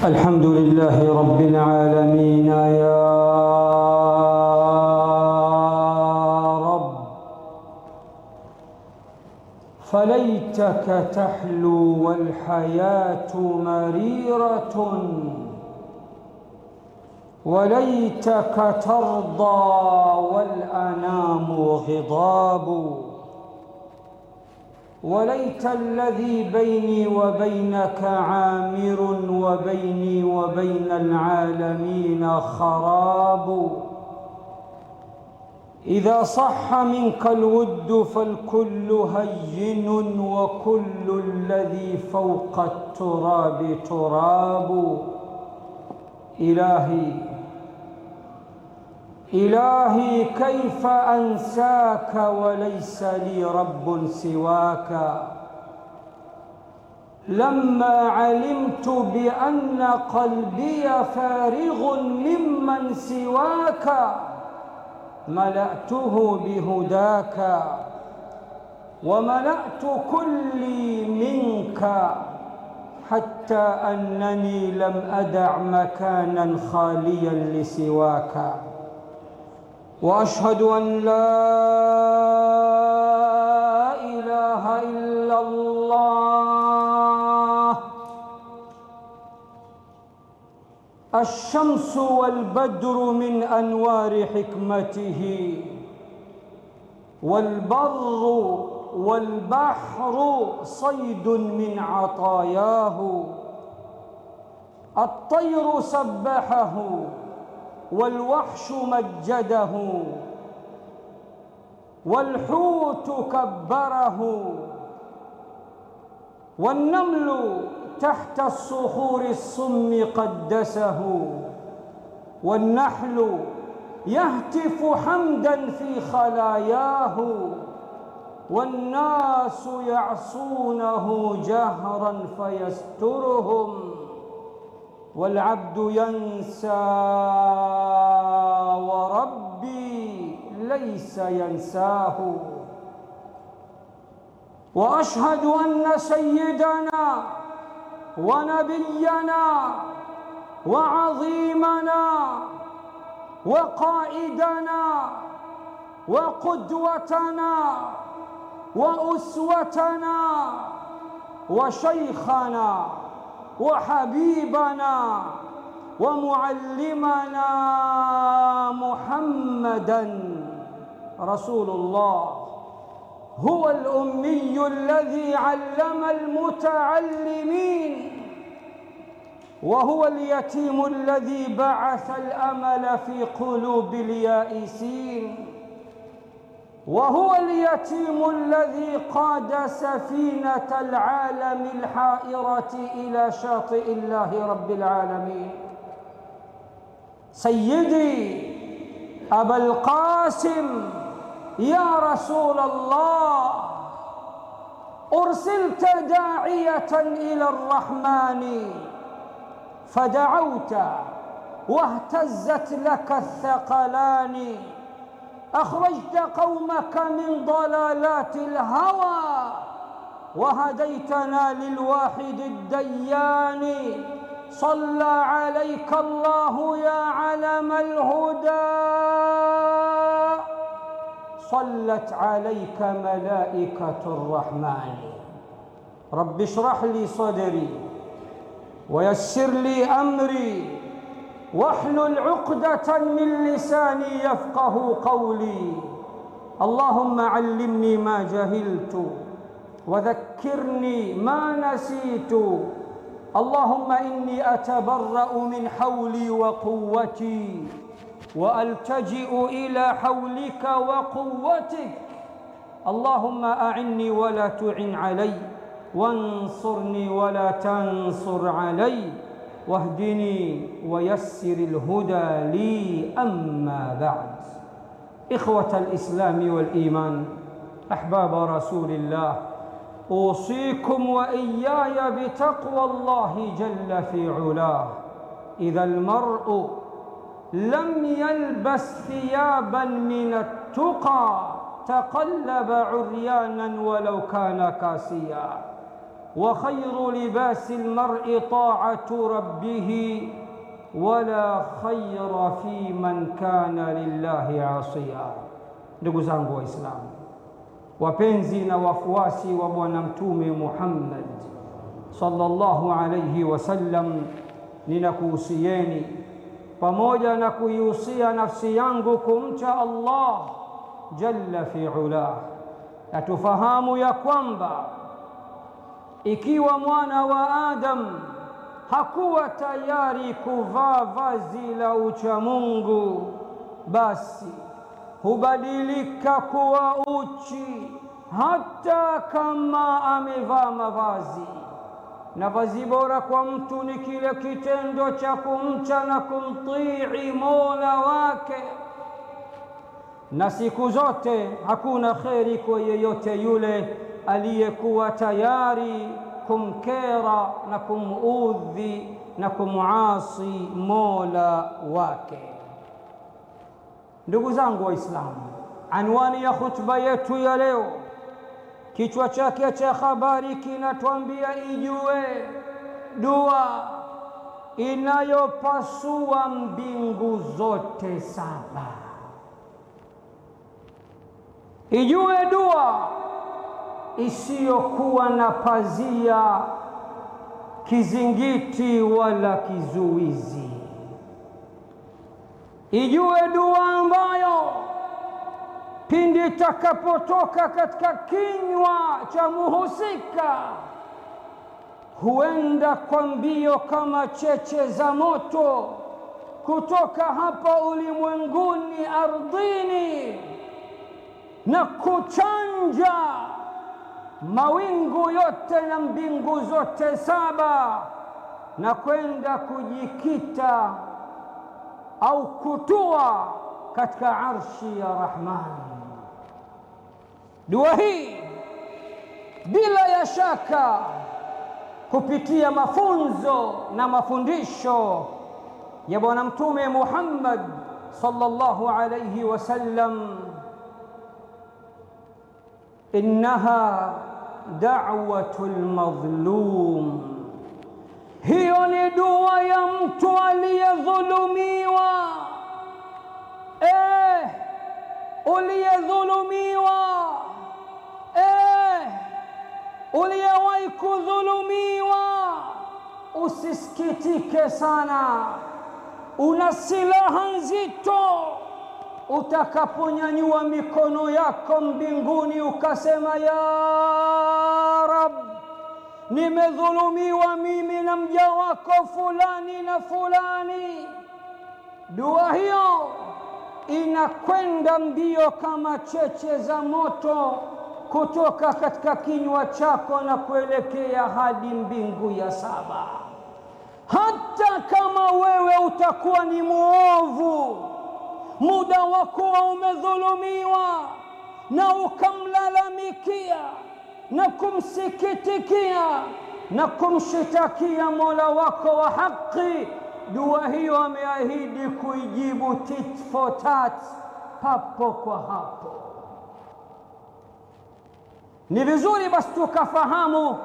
الحمد لله رب العالمين يا رب، فليتك تحلو والحياة مريرة، وليتك ترضى والأنام غضاب، وليت الذي بيني وبينك عامر وبيني وبين العالمين خراب. إذا صح منك الود فالكل هين، وكل الذي فوق التراب تراب. إلهي كيف أنساك وليس لي رب سواك، لما علمت بأن قلبي فارغ ممن سواك، ملأته بهداك وملأت كلي منك، حتى أنني لم أدع مكانا خاليا لسواك. وأشهد أن لا إله إلا الله، الشمس والبدر من أنوار حكمته، والبر والبحر صيد من عطاياه، الطير سبحه والوحش مجده، والحوت كبره، والنمل تحت الصخور الصم قدسه، والنحل يهتف حمدا في خلاياه، والناس يعصونه جهرا فيسترهم، والعبد ينسى وربي ليس ينساه. وأشهد أن سيدنا ونبينا وعظيمنا وقائدنا وقدوتنا وأسوتنا وشيخنا وحبيبنا ومعلمنا محمدًا رسول الله، هو الأمي الذي علم المتعلمين، وهو اليتيم الذي بعث الأمل في قلوب اليائسين، وهو اليتيم الذي قاد سفينة العالم الحائرة إلى شاطئ الله رب العالمين. سيدي أبا القاسم يا رسول الله، أرسلت داعية إلى الرحمن فدعوت واهتزت لك الثقلان، أخرجت قومك من ضلالات الهوى وهديتنا للواحد الديان. صلى عليك الله يا علم الهدى، صلت عليك ملائكة الرحمن. رب اشرح لي صدري ويسر لي أمري واحلل عقدة من لساني يفقه قولي. اللهم علمني ما جهلت وذكرني ما نسيت. اللهم إني أتبرأ من حولي وقوتي وألتجئ إلى حولك وقوتك. اللهم أعني ولا تعن علي، وانصرني ولا تنصر علي، واهدني ويسر الهدى لي. أما بعد، إخوة الإسلام والإيمان، أحباب رسول الله، أوصيكم وإياي بتقوى الله جل في علاه. إذا المرء لم يلبس ثيابا من التقى تقلب عريانا ولو كان كاسيا. وخير لباس المرء طاعة ربه ولا خير في من كان لله عاصيا. Ndugu zangu Waislamu wapenzi na wafuasi wa Bwana Mtume Muhammad sallallahu alayhi wasallam, ninakuhusieni pamoja na kuihusia nafsi yangu kumcha Allah jalla fi ulah, na tufahamu ya kwamba ikiwa mwana wa Adam hakuwa tayari kuvaa vazi la uchamungu, basi hubadilika kuwa uchi hata kama amevaa mavazi. Na vazi bora kwa mtu ni kile kitendo cha kumcha na kumtii Mola wake, na siku zote hakuna kheri kwa yeyote yule aliyekuwa tayari kumkera na kumuudhi na kumuasi Mola wake. Ndugu zangu Waislamu, anwani ya khutba yetu ya leo, kichwa chake cha habari kinatuambia ijue dua inayopasua mbingu zote saba. Ijue dua isiyokuwa na pazia, kizingiti wala kizuizi. Ijue dua ambayo pindi takapotoka katika kinywa cha muhusika huenda kwa mbio kama cheche za moto kutoka hapa ulimwenguni ardhini na kuchanja mawingu yote na mbingu zote saba na kwenda kujikita au kutua katika arshi ya Rahman. Dua hii bila ya shaka kupitia mafunzo na mafundisho ya Bwana Mtume Muhammad sallallahu alayhi wasallam, innaha da'watul madhlum, hiyo ni dua ya mtu aliyedhulumiwa. Uliyedhulumiwa, uliyewahi kudhulumiwa, usisikitike sana. Una silaha nzito utakaponyanyua mikono yako mbinguni ukasema, ya Rab, nimedhulumiwa mimi na mja wako fulani na fulani. Dua hiyo inakwenda mbio kama cheche za moto kutoka katika kinywa chako na kuelekea hadi mbingu ya saba. Hata kama wewe utakuwa ni muovu, muda wa kuwa umedhulumiwa na ukamlalamikia na kumsikitikia na kumshitakia Mola wako wa haki, dua hiyo ameahidi kuijibu tit for tat, papo kwa hapo. Ni vizuri basi tukafahamu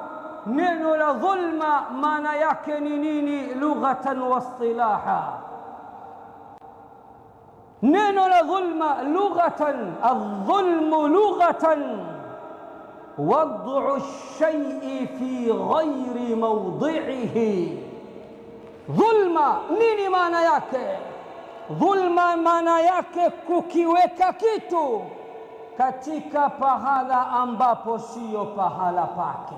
neno la dhulma maana yake ni nini lughatan wa istilaha. Neno la dhulma lughatan, adh-dhulmu lughatan wad'u ash-shay'i fi ghairi mawdi'ihi. Dhulma nini maana yake? Dhulma maana yake kukiweka kitu katika pahala ambapo siyo pahala pake.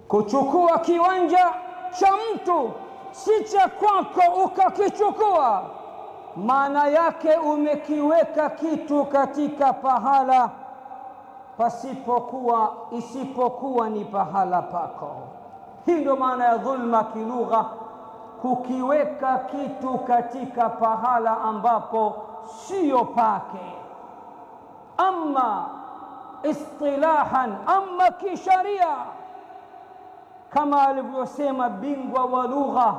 Kuchukua kiwanja cha mtu si cha kwako ukakichukua, maana yake umekiweka kitu katika pahala isipokuwa ni pahala pako. Hii ndio maana ya dhulma kilugha, kukiweka kitu katika pahala ambapo siyo pake. Amma istilahan, amma kisharia, kama alivyosema bingwa wa lugha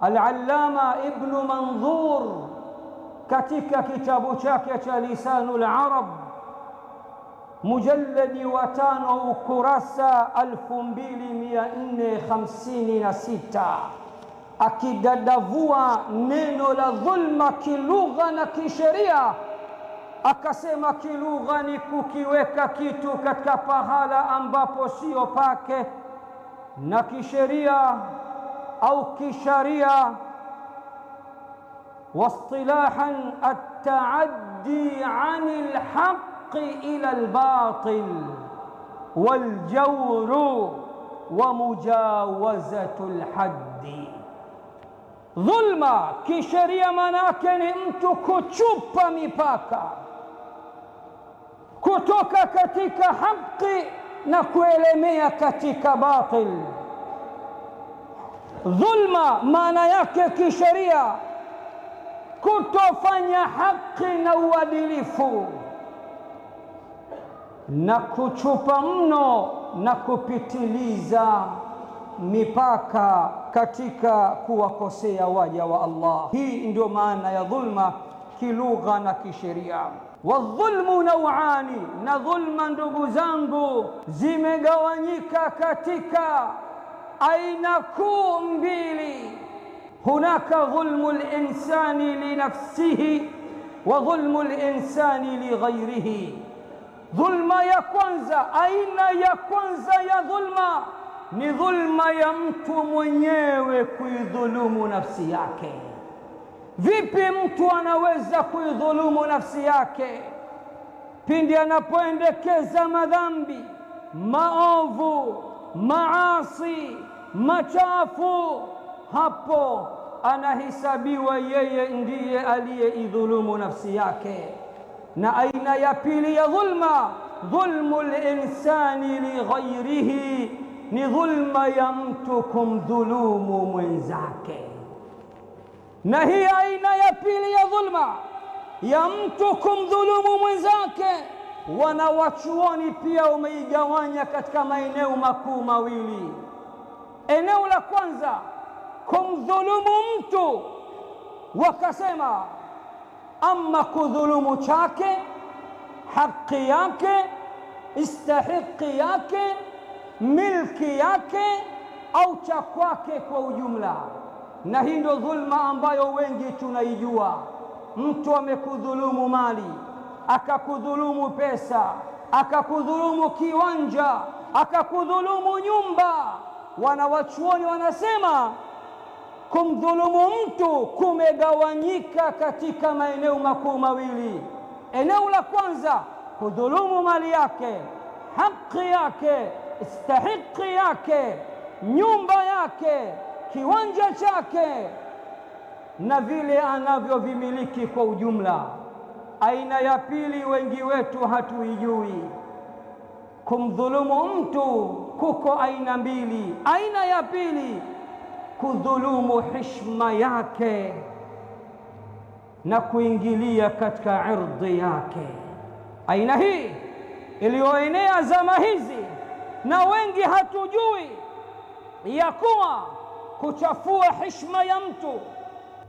Al-Allama Ibn Manzur katika kitabu chake cha Lisanul Arab, mujalladi wa 5 ukurasa 2456, akidadavua neno la dhulma kilugha na kisheria, akasema kilugha ni kukiweka kitu katika pahala ambapo sio pake, na kisheria au kisharia واصطلاحا التعدي عن الحق إلى الباطل والجور ومجاوزة الحد. Dhulma kisheria manake ni mtu kuchupa mipaka kutoka katika haki na kuelemea katika batil. Dhulma maana yake kisheria kutofanya haki na uadilifu na kuchupa mno na kupitiliza mipaka katika kuwakosea waja wa Allah. Hii ndio maana ya dhulma kilugha na kisheria. Wadhulmu nauani, na dhulma ndugu zangu zimegawanyika katika aina kuu mbili. Hunaka dhulmu linsani linafsihi wa dhulmu linsani lighairihi. Dhulma ya kwanza, aina ya kwanza ya dhulma ni dhulma ya mtu mwenyewe kuidhulumu nafsi yake. Vipi mtu anaweza kuidhulumu nafsi yake? Pindi anapoendekeza madhambi, maovu, maasi, machafu, hapo anahesabiwa yeye ndiye aliyeidhulumu nafsi yake. Na aina ya pili ya dhulma, dhulmu linsani lighairihi, ni dhulma ya mtu kumdhulumu mwenzake. Na hii aina ya pili ya dhulma ya mtu kumdhulumu mwenzake, wanawachuoni pia wameigawanya katika maeneo makuu mawili. Eneo la kwanza, kumdhulumu mtu, wakasema ama kudhulumu chake, haki yake, istahiki yake, milki yake, au cha kwake kwa ujumla. Na hii ndio dhulma ambayo wengi tunaijua. Mtu amekudhulumu mali, akakudhulumu pesa, akakudhulumu kiwanja, akakudhulumu nyumba. Wanawachuoni wanasema kumdhulumu mtu kumegawanyika katika maeneo makuu mawili. Eneo la kwanza, kudhulumu mali yake, haki yake, istahiki yake, nyumba yake, kiwanja chake na vile anavyovimiliki kwa ujumla. Aina ya pili wengi wetu hatuijui. Kumdhulumu mtu kuko aina mbili. Aina ya pili, kudhulumu heshima yake na kuingilia katika ardhi yake. Aina hii iliyoenea zama hizi na wengi hatujui ya kuwa kuchafua heshima ya mtu,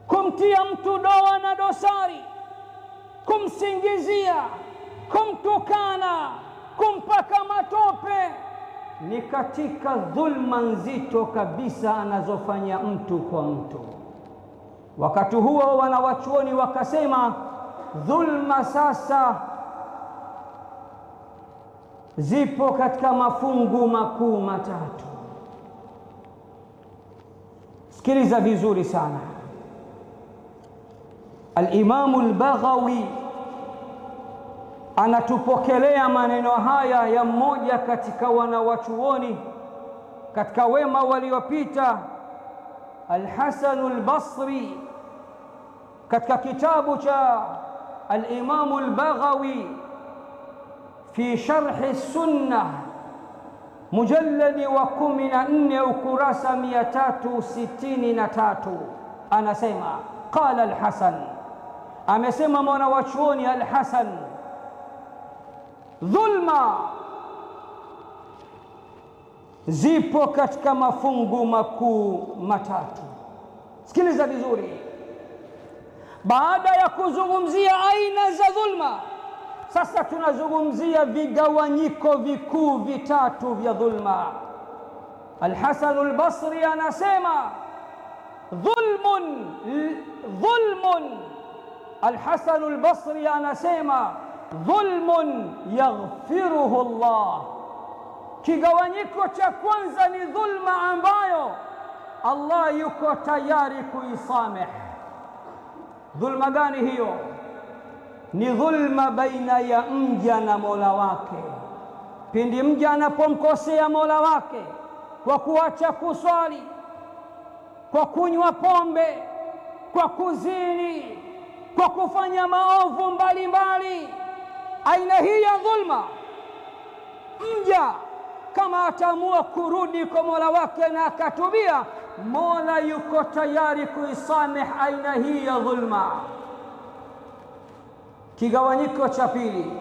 kumtia mtu doa na dosari, kumsingizia, kumtukana, kumpaka matope, ni katika dhulma nzito kabisa anazofanya mtu kwa mtu. Wakati huo wanawachuoni wakasema dhulma sasa zipo katika mafungu makuu matatu. Sikiliza vizuri sana. Al-Imamu al-Baghawi anatupokelea maneno haya ya mmoja katika wanawachuoni katika wema waliopita, Al-Hasan al-Basri, katika kitabu cha Al-Imamu al-Baghawi fi sharhi sunnah, mujalladi wa 14 ukurasa 363, anasema qala al-Hasan, amesema mwanawachuoni Al-Hasan, dhulma zipo katika mafungu makuu matatu. Sikiliza vizuri. Baada ya kuzungumzia aina za dhulma, Sasa tunazungumzia vigawanyiko vikuu vitatu vya dhulma. Al-Hasan al-Basri anasema dhulmun. Al-Hasan al-Basri anasema dhulmun yaghfiruhu Allah. Kigawanyiko cha kwanza ni dhulma ambayo Allah yuko tayari kuisamehe. Dhulma gani hiyo? Ni dhulma baina ya mja na Mola wake. Pindi mja anapomkosea Mola wake kwa kuacha kuswali, kwa kunywa pombe, kwa kuzini, kwa kufanya maovu mbalimbali, aina hii ya dhulma, mja kama ataamua kurudi kwa Mola wake na akatubia, Mola yuko tayari kuisamehe aina hii ya dhulma. Kigawanyiko cha pili,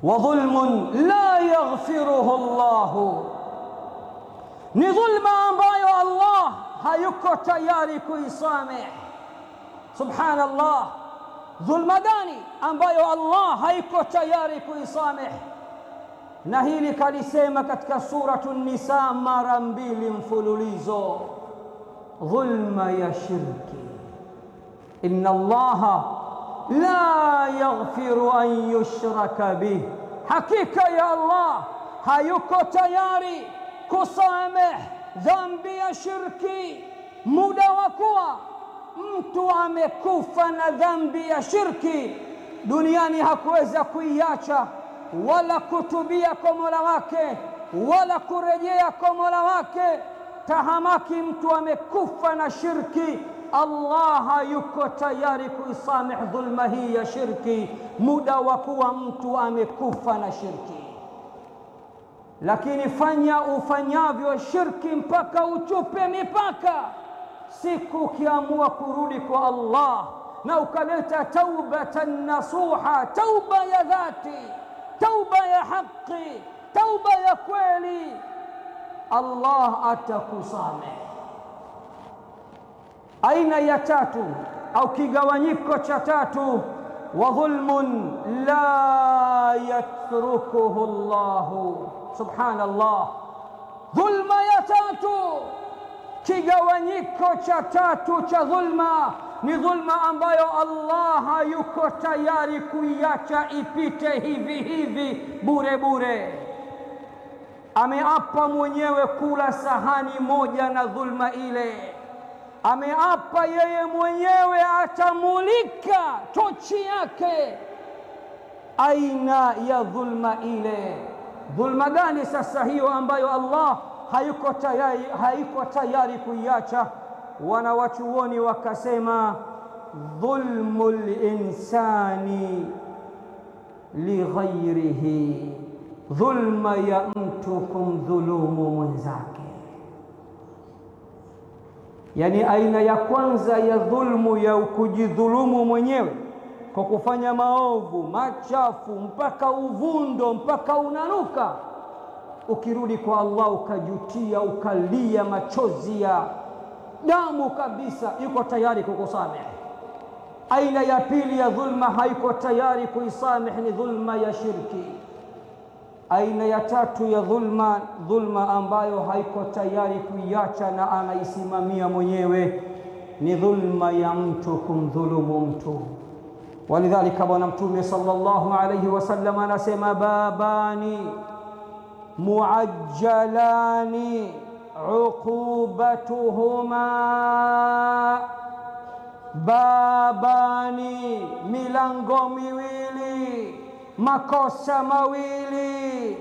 wa dhulmun la yaghfiruhu Allahu, ni dhulma ambayo Allah hayuko tayari kuisamehe. Subhanallah, dhulma gani ambayo Allah hayuko tayari kuisamehe? Na hili kalisema katika suratu Nisa mara 2 mfululizo, dhulma ya shirki. Inna Allaha la yaghfiru an yushraka bih, hakika ya Allah hayuko tayari kusamehe dhambi ya shirki. Muda wa kuwa mtu amekufa na dhambi ya shirki duniani hakuweza kuiacha wala kutubia kwa Mola wake wala kurejea kwa Mola wake, tahamaki mtu amekufa na shirki, Allah hayuko tayari kuisamehe dhulma hii ya shirki muda wa kuwa mtu amekufa na shirki. Lakini fanya ufanyavyo shirki mpaka uchupe mipaka, siku ukiamua kurudi kwa Allah na ukaleta taubatan nasuha, tauba ya dhati, tauba ya haki, tauba ya kweli, Allah atakusamehe. Aina ya tatu au kigawanyiko cha tatu, wa dhulmun la yatrukuhu Allahu. Subhanallah, dhulma ya tatu, kigawanyiko cha tatu cha dhulma ni dhulma ambayo Allah hayuko tayari kuiacha ipite hivi hivi bure bure. Ameapa mwenyewe kula sahani moja na dhulma ile. Ameapa yeye mwenyewe atamulika tochi yake aina ya dhulma ile. Dhulma gani sasa hiyo ambayo Allah hayuko tayari kuiacha? Wanawachuoni wakasema dhulmul insani lighairihi, dhulma ya mtu kumdhulumu mwenzake. Yani aina ya kwanza ya dhulmu ya kujidhulumu mwenyewe kwa kufanya maovu machafu mpaka uvundo mpaka unanuka, ukirudi kwa Allah ukajutia ukalia machozi ya damu kabisa, yuko tayari kukusamehe. Aina ya pili ya dhulma haiko tayari kuisamehe ni dhulma ya shirki. Aina ya tatu ya dhulma ambayo haiko tayari kuiacha na anaisimamia mwenyewe ni dhulma ya mtu kumdhulumu mtu. Walidhalika Bwana Mtume sallallahu alayhi wasallam anasema babani muajjalani uqubatuhuma, babani, milango miwili, makosa mawili,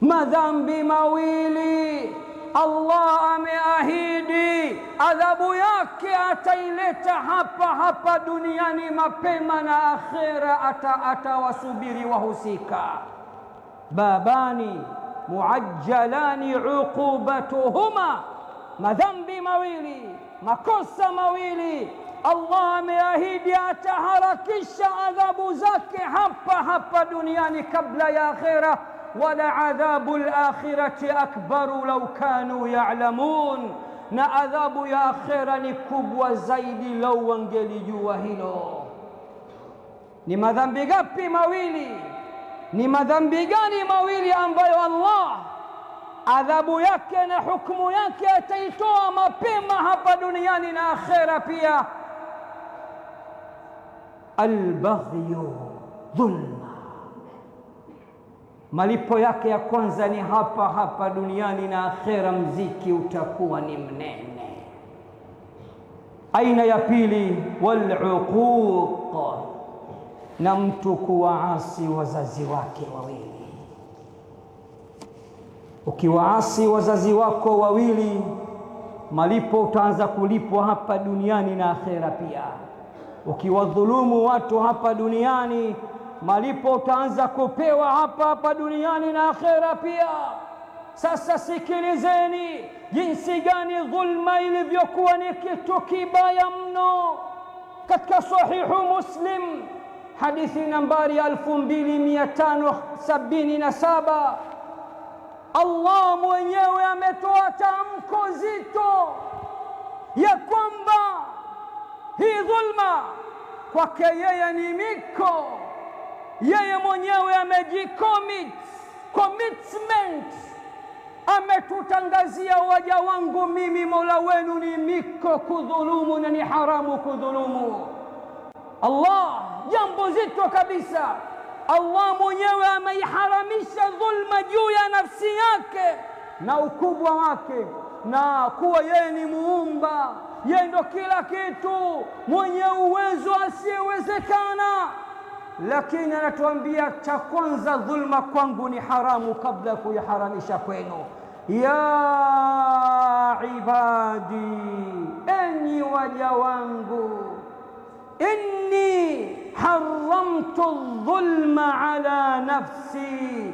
madhambi mawili. Allah ameahidi adhabu yake ataileta hapa hapa duniani mapema, na akhera atawasubiri wahusika. Babani muajjalani uqubatuhuma, madhambi mawili, makosa mawili. Allah ameahidi ataharakisha adhabu zake hapa hapa duniani kabla ya akhera. Wala adhabu al-akhirati akbaru law kanu ya'lamun, na adhabu ya akhera ni kubwa zaidi. Lau wangelijua hilo. Ni madhambi gapi mawili? Ni madhambi gani mawili ambayo Allah adhabu yake na hukumu yake ataitoa mapema hapa duniani na akhera pia? Albaghyu, dhulma, malipo yake ya kwanza ni hapa hapa duniani, na akhera mziki utakuwa ni mnene. Aina ya pili, waluquq, na mtu kuwaasi wazazi wake wawili. Ukiwaasi wazazi wako wawili, malipo utaanza kulipwa hapa duniani na akhera pia. Ukiwadhulumu watu hapa duniani, malipo utaanza kupewa hapa duniani na akhera pia. Sasa sikilizeni jinsi gani dhulma ilivyokuwa ni kitu kibaya mno. Katika Sahihu Muslim, hadithi nambari 2577, Allah mwenyewe ametoa tamko zito ya kwamba hii dhulma kwake yeye ni miko. Yeye mwenyewe commitment, ametutangazia, waja wangu mimi Mola wenu ni miko kudhulumu na ni haramu kudhulumu. Allah, jambo zito kabisa. Allah mwenyewe ameiharamisha dhulma juu ya nafsi yake na ukubwa wake, na kuwa yeye ni muumba, yeye ndo kila kitu, mwenye uwezo asiyewezekana. Lakini anatuambia cha kwanza, dhulma kwangu ni haramu kabla ya kuiharamisha kwenu. Ya ibadi, enyi waja wangu, inni haramtu dhulma ala nafsi,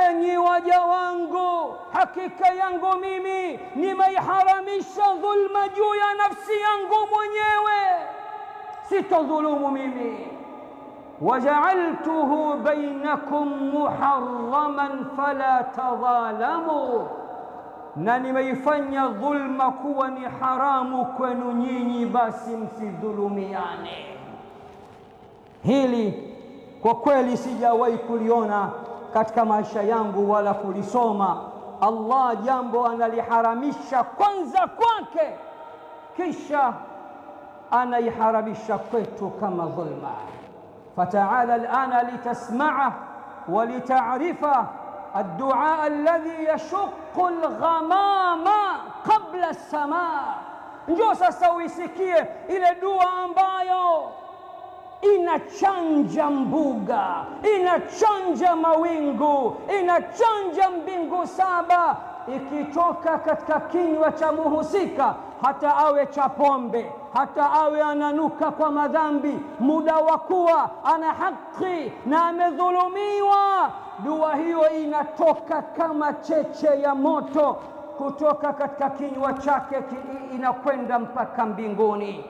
enyi waja wangu, hakika yangu mimi nimeiharamisha dhulma juu ya nafsi yangu mwenyewe, sitodhulumu mimi. Waja'altuhu bainakum muharraman fala tadhalamu, na nimeifanya dhulma kuwa ni haramu kwenu nyinyi, basi msidhulumiane. Hili kwa kweli sijawahi kuliona katika maisha yangu wala kulisoma. Allah jambo analiharamisha kwanza kwake, kisha anaiharamisha kwetu kama dhulma. Fataala alana litasmaa wa litarifa addua alladhi yashuqu alghamama qabla alsamaa. Njoo sasa uisikie ile dua ambayo inachanja mbuga, inachanja mawingu, inachanja mbingu saba, ikitoka katika kinywa cha muhusika, hata awe cha pombe, hata awe ananuka kwa madhambi, muda wa kuwa ana haki na amedhulumiwa. Dua hiyo inatoka kama cheche ya moto kutoka katika kinywa chake, inakwenda mpaka mbinguni.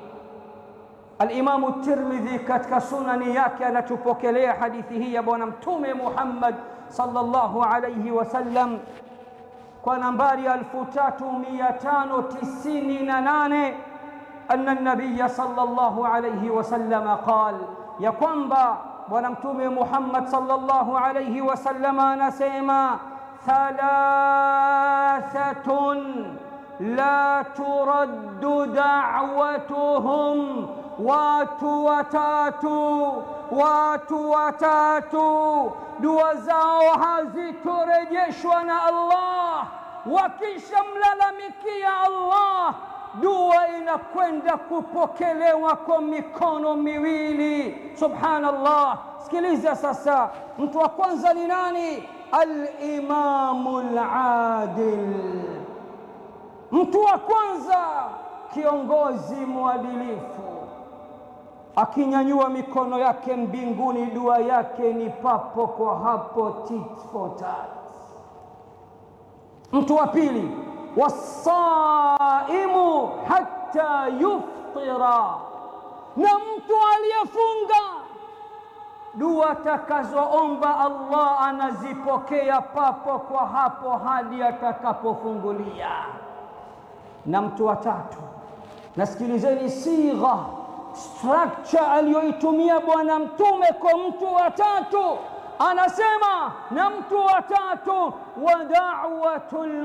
Al-Imamu Tirmidhi katika sunani yake anatupokelea hadithi hii ya Bwana Mtume Muhammad sallallahu alayhi wasallam kwa nambari 3598, anna an-nabiy sallallahu alayhi wasallam qala, ya kwamba Bwana Mtume Muhammad sallallahu alayhi wasallam anasema, thalathatun la turaddu da'watuhum, watu watatu dua zao hazitorejeshwa na Allah. Wakishamlalamikia Allah, dua inakwenda kupokelewa kwa mikono miwili. Subhanallah. Sikiliza sasa, mtu wa kwanza ni nani? Al-Imamu al-Adil. Mtu wa kwanza, kiongozi mwadilifu, akinyanyua mikono yake mbinguni, dua yake ni papo kwa hapo, tit for tat. Mtu wa pili, wasaimu hatta yuftira, na mtu aliyefunga, dua atakazoomba Allah anazipokea papo kwa hapo hadi atakapofungulia. na mtu wa tatu. Nasikilizeni sigha, structure aliyoitumia Bwana Mtume kwa mtu wa tatu. Anasema na mtu wa tatu, wa da'watul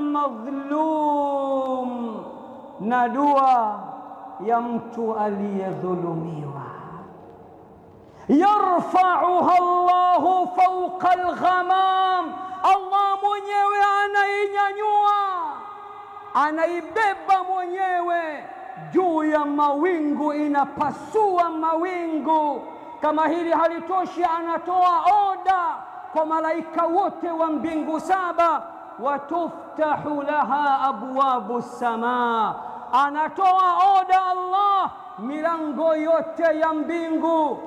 madhlum, na dua ya mtu aliyedhulumiwa. Yarfa'uha Allahu fawqa al-ghamam, Allah mwenyewe anainyanyua, anaibeba mwenyewe juu ya mawingu, inapasua mawingu. Kama hili halitoshi, anatoa oda kwa malaika wote wa mbingu saba, watuftahu laha abwabu samaa, anatoa oda Allah, milango yote ya mbingu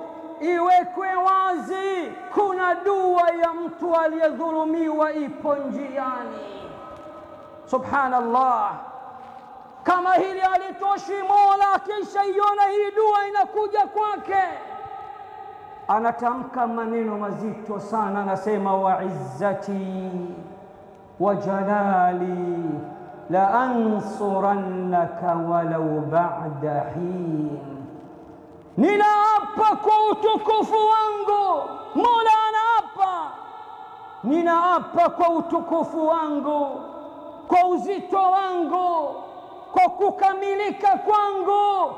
iwekwe wazi. Kuna dua ya mtu aliyedhulumiwa ipo njiani. Subhanallah. Kama hili halitoshi, Mola akishaiona hii dua inakuja kwake, anatamka maneno mazito sana, anasema wa izzati wa jalali la ansurannaka walau ba'da hin. Ninaapa kwa utukufu wangu, Mola anaapa, ninaapa kwa utukufu wangu, kwa uzito wangu, kwa kukamilika kwangu,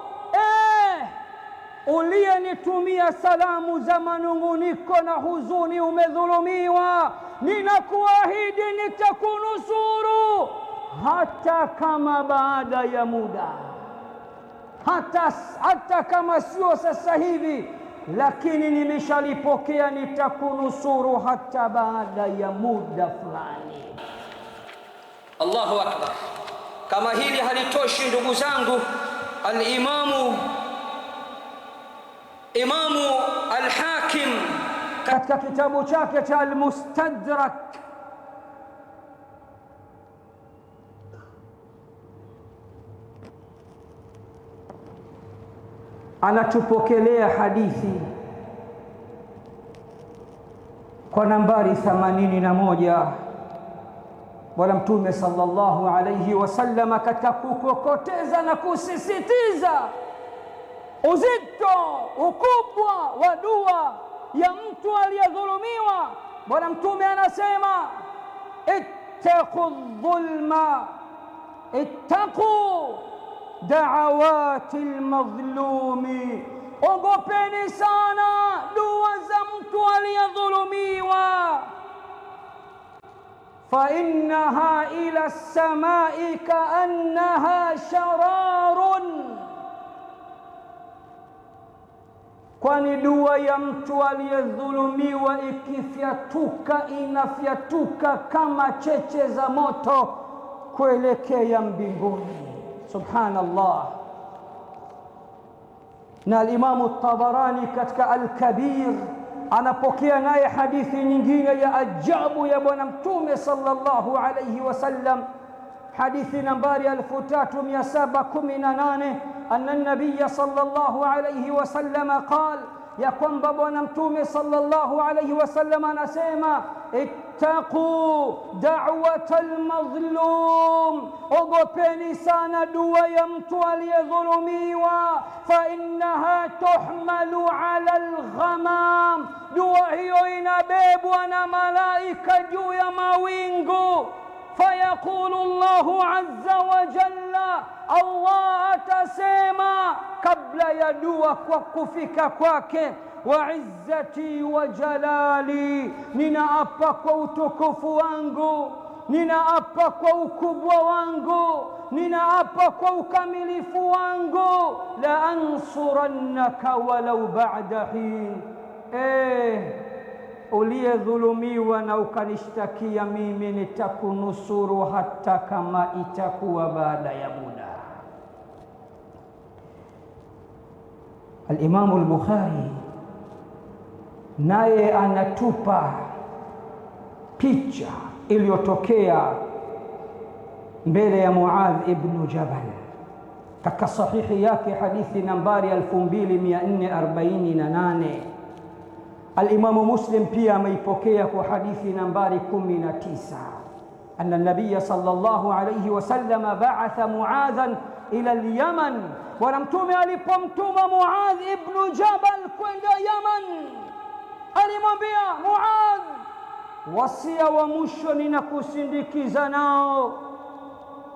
uliyenitumia salamu za manunguniko na huzuni, umedhulumiwa, ninakuahidi nitakunusuru, hata kama baada ya muda, hata kama sio sasa hivi, lakini nimeshalipokea, nitakunusuru hata baada ya muda fulani. Allahu akbar. Kama hili halitoshi, ndugu zangu, Imamu al-Hakim katika kitabu chake cha Al-Mustadrak anatupokelea hadithi kwa nambari 81. Bwana Mtume sallallahu alayhi wasallam katika kukokoteza na kusisitiza uzito, ukubwa wa dua ya mtu aliyedhulumiwa, Bwana Mtume anasema ittaqu dhulma, ittaqu da'awati al-madhlumi, ogopeni sana dua za mtu aliyedhulumiwa. Fa innaha ila as-samai ka'annaha shararun, kwani dua ya mtu aliyedhulumiwa ikifyatuka, inafyatuka kama cheche za moto kuelekea mbinguni. Subhanallah. Na al-Imamu Tabarani katika Al-Kabir anapokea naye hadithi nyingine ya ajabu ya Bwana Mtume sallallahu alayhi wasallam, hadithi nambari 3718, anna an-nabiy sallallahu alayhi wasallam qala, ya kwamba Bwana Mtume sallallahu alayhi wasallam anasema ittaqu da'watal madhlum, ogopeni sana dua ya mtu aliyedhulumiwa, fa innaha tuhmalu ala al-ghamam, dua hiyo inabebwa na malaika juu ya mawingu. Fayaqulu Allahu azza wa jalla, Allah atasema kabla ya dua kwa kufika kwake, wa izzati wa jalali, ninaapa kwa utukufu wangu, ninaapa kwa ukubwa wangu, ninaapa kwa ukamilifu wangu, la ansurannaka walau ba'da hin. Uliyedhulumiwa na ukanishtakia mimi, nitakunusuru hata kama itakuwa baada ya muda. Al-Imamu al-Bukhari naye anatupa picha iliyotokea mbele ya Muadh ibn Jabal katika sahihi yake, hadithi nambari 2448. Al-Imamu Muslim pia ameipokea kwa hadithi nambari 19. anna an-nabiy sallallahu alayhi wasallam ba'atha Muadhan ila al-Yaman, bwana mtume alipomtuma Muadh ibn Jabal kwenda Yaman alimwambia Muadh, wasia wa mwisho ninakusindikiza nao,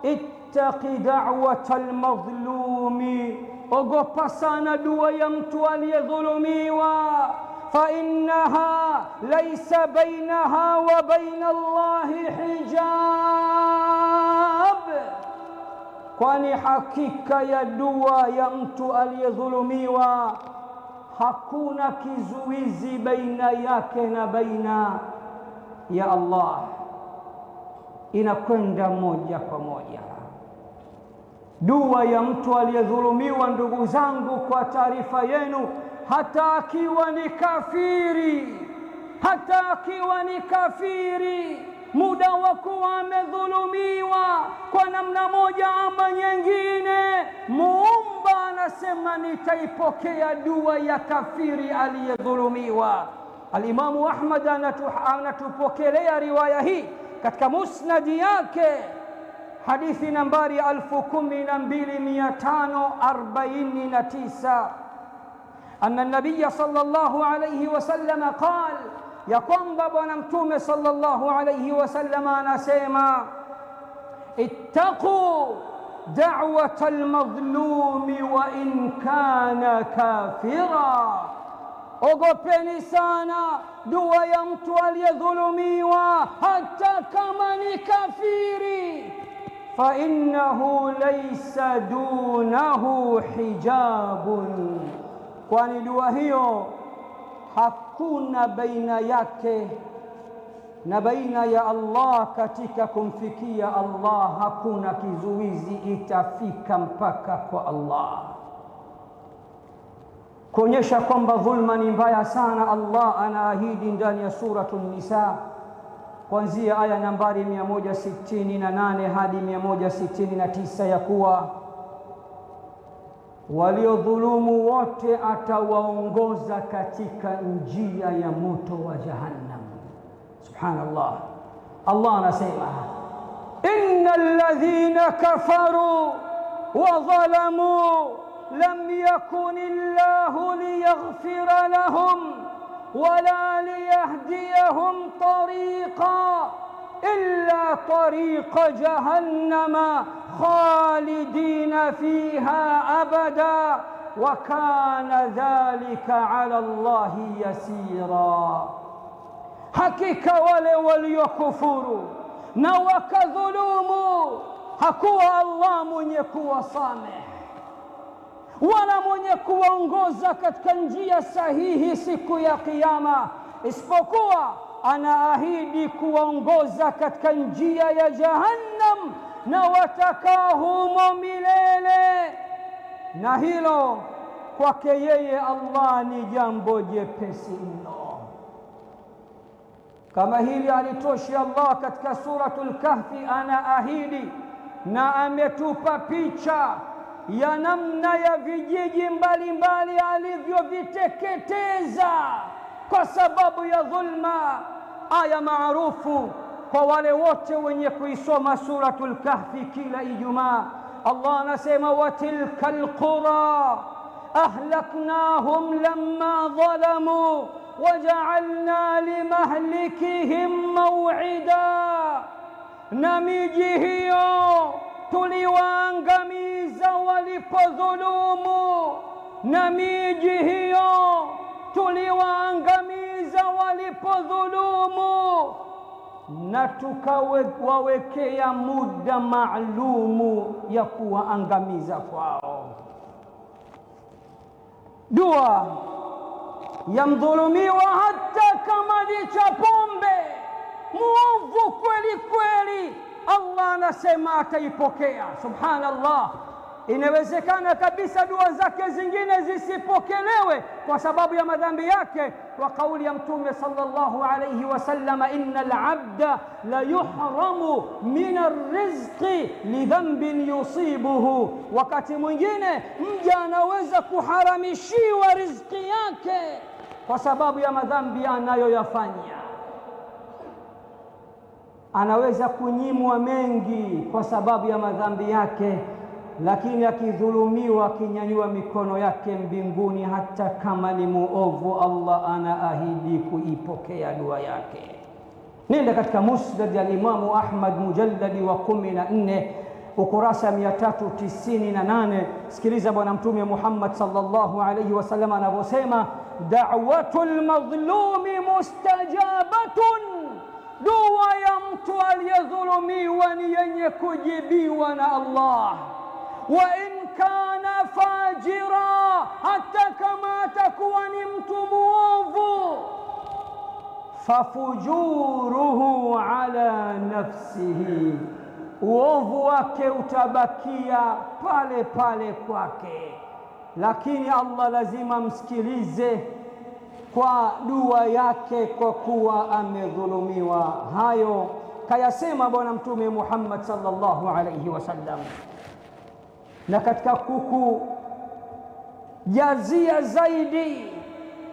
ittaqi da'wata al-madhlumi, ogopa sana dua ya mtu aliyedhulumiwa, fa innaha laysa bainaha wa baina Allahi hijab, kwani hakika ya dua ya mtu aliyedhulumiwa hakuna kizuizi baina yake na baina ya Allah, inakwenda moja kwa moja. Dua ya mtu aliyedhulumiwa, ndugu zangu, kwa taarifa yenu, hata akiwa ni kafiri, hata akiwa ni kafiri, muda wa kuwa amedhulumiwa kwa namna moja ama nyingine, Muumba anasema nitaipokea dua ya kafiri aliyedhulumiwa. Alimamu Ahmad anatupokelea riwaya hii katika musnadi yake, hadithi nambari 12549, anna an-nabiy sallallahu alayhi wasallam qala, ya kwamba bwana mtume sallallahu alayhi wasallam anasema, ittaqu da'wata al-madhlumi wa in kana kafira, ogopeni sana dua ya mtu aliyedhulumiwa hata kama ni kafiri, fa innahu laysa dunahu hijabun, kwani dua hiyo hakuna baina yake na baina ya Allah katika kumfikia Allah, hakuna kizuizi, itafika mpaka kwa Allah, kuonyesha kwamba dhulma ni mbaya sana. Allah anaahidi ndani ya suratul Nisa kuanzia aya nambari 168 hadi 169 ya kuwa waliodhulumu wote atawaongoza katika njia ya moto wa Jahannam. Subhanallah, Allah anasema, innal ladhina kafaru wa dhalamu lam yakunillahu liyaghfira lahum wala liyahdiyahum tariqa illa tariqa jahannama khalidina fiha abada wa kana dhalika ala Allahi yasira, hakika wale waliokufuru na wakadhulumu, hakuwa Allah mwenye kuwasamehe wala mwenye kuwaongoza katika njia sahihi siku ya Kiyama, isipokuwa anaahidi kuwaongoza katika njia ya Jahannam na watakaa humo milele, na hilo kwake yeye Allah ni jambo jepesi mno. Kama hili alitoshi Allah katika suratul Kahfi, anaahidi na ametupa picha ya namna ya vijiji mbalimbali alivyoviteketeza kwa sababu ya dhulma. Aya maarufu kwa wale wote wenye kuisoma suratul Kahfi kila Ijumaa, Allah anasema, wa tilkal qura ahlaknahum lamma dhalamu waja'alna limahlikihim maw'ida, na miji hiyo tuliwaangamiza walipodhulumu, na miji hiyo tuliwaangamiza walipodhulumu, na tukawawekea muda maalumu ya kuwaangamiza kwao. Dua ya mdhulumiwa hata kama ni cha pombe, muovu kweli kweli, Allah anasema ataipokea. Subhanallah, inawezekana kabisa dua zake zingine zisipokelewe kwa sababu ya madhambi yake, kwa kauli ya Mtume sallallahu alayhi wasallam, innal abda la yuhramu min arrizqi lidhanbin yusibuhu, wakati mwingine mja anaweza kuharamishiwa riziki yake kwa sababu ya madhambi anayoyafanya. anaweza kunyimwa mengi kwa sababu ya madhambi yake, lakini akidhulumiwa, akinyanyua mikono yake mbinguni, hata kama ni muovu, Allah anaahidi kuipokea dua yake. Nenda katika Musnad ya Imamu Ahmad mujalladi wa 14 ukurasa 398. Sikiliza Bwana Mtume Muhammad sallallahu alayhi wasallam anavyosema, da'watul madhlumi mustajabatun, dua ya mtu aliyedhulumiwa ni yenye kujibiwa na Allah. Wa in kana fajira, hata kama atakuwa ni mtu muovu, fafujuruhu ala nafsihi, uovu wake utabakia pale pale kwake, lakini Allah lazima msikilize kwa dua yake kwa kuwa amedhulumiwa. Hayo kayasema Bwana Mtume Muhammad sallallahu alayhi wasallam. Na katika kukujazia zaidi,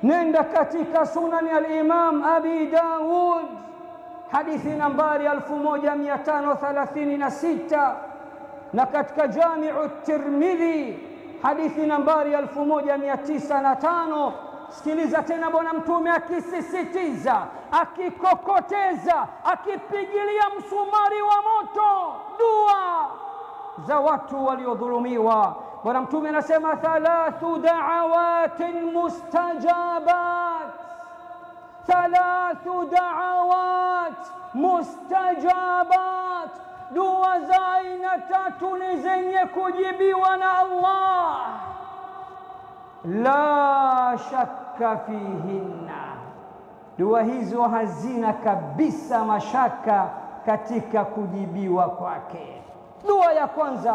nenda katika Sunani al-Imam Abi Daud, hadithi nambari 1536, na katika Jami'u Tirmidhi hadithi nambari 1905. Sikiliza tena Bwana Mtume akisisitiza, akikokoteza, akipigilia msumari wa moto dua za watu waliodhulumiwa. Bwana Mtume anasema, thalathu da'awatin mustajabat, thalathu da'awat mustajabat, dua za aina tatu ni zenye kujibiwa na Allah, la shakka fihinna, dua hizo hazina kabisa mashaka katika kujibiwa kwake. Dua ya kwanza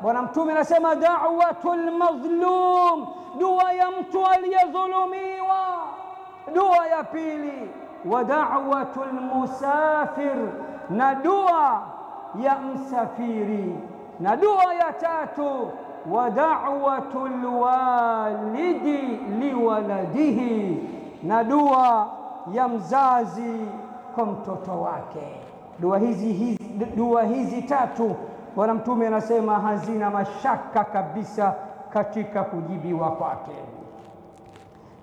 Bwana Mtume anasema, da'watul mazlum, dua ya mtu aliyedhulumiwa. Dua ya pili, wa da'watul musafir, na dua ya msafiri. Na dua ya tatu, wa da'watul walidi liwaladihi, na dua ya mzazi kwa mtoto wake. Dua hizi tatu Bwana Mtume anasema hazina mashaka kabisa katika kujibiwa kwake.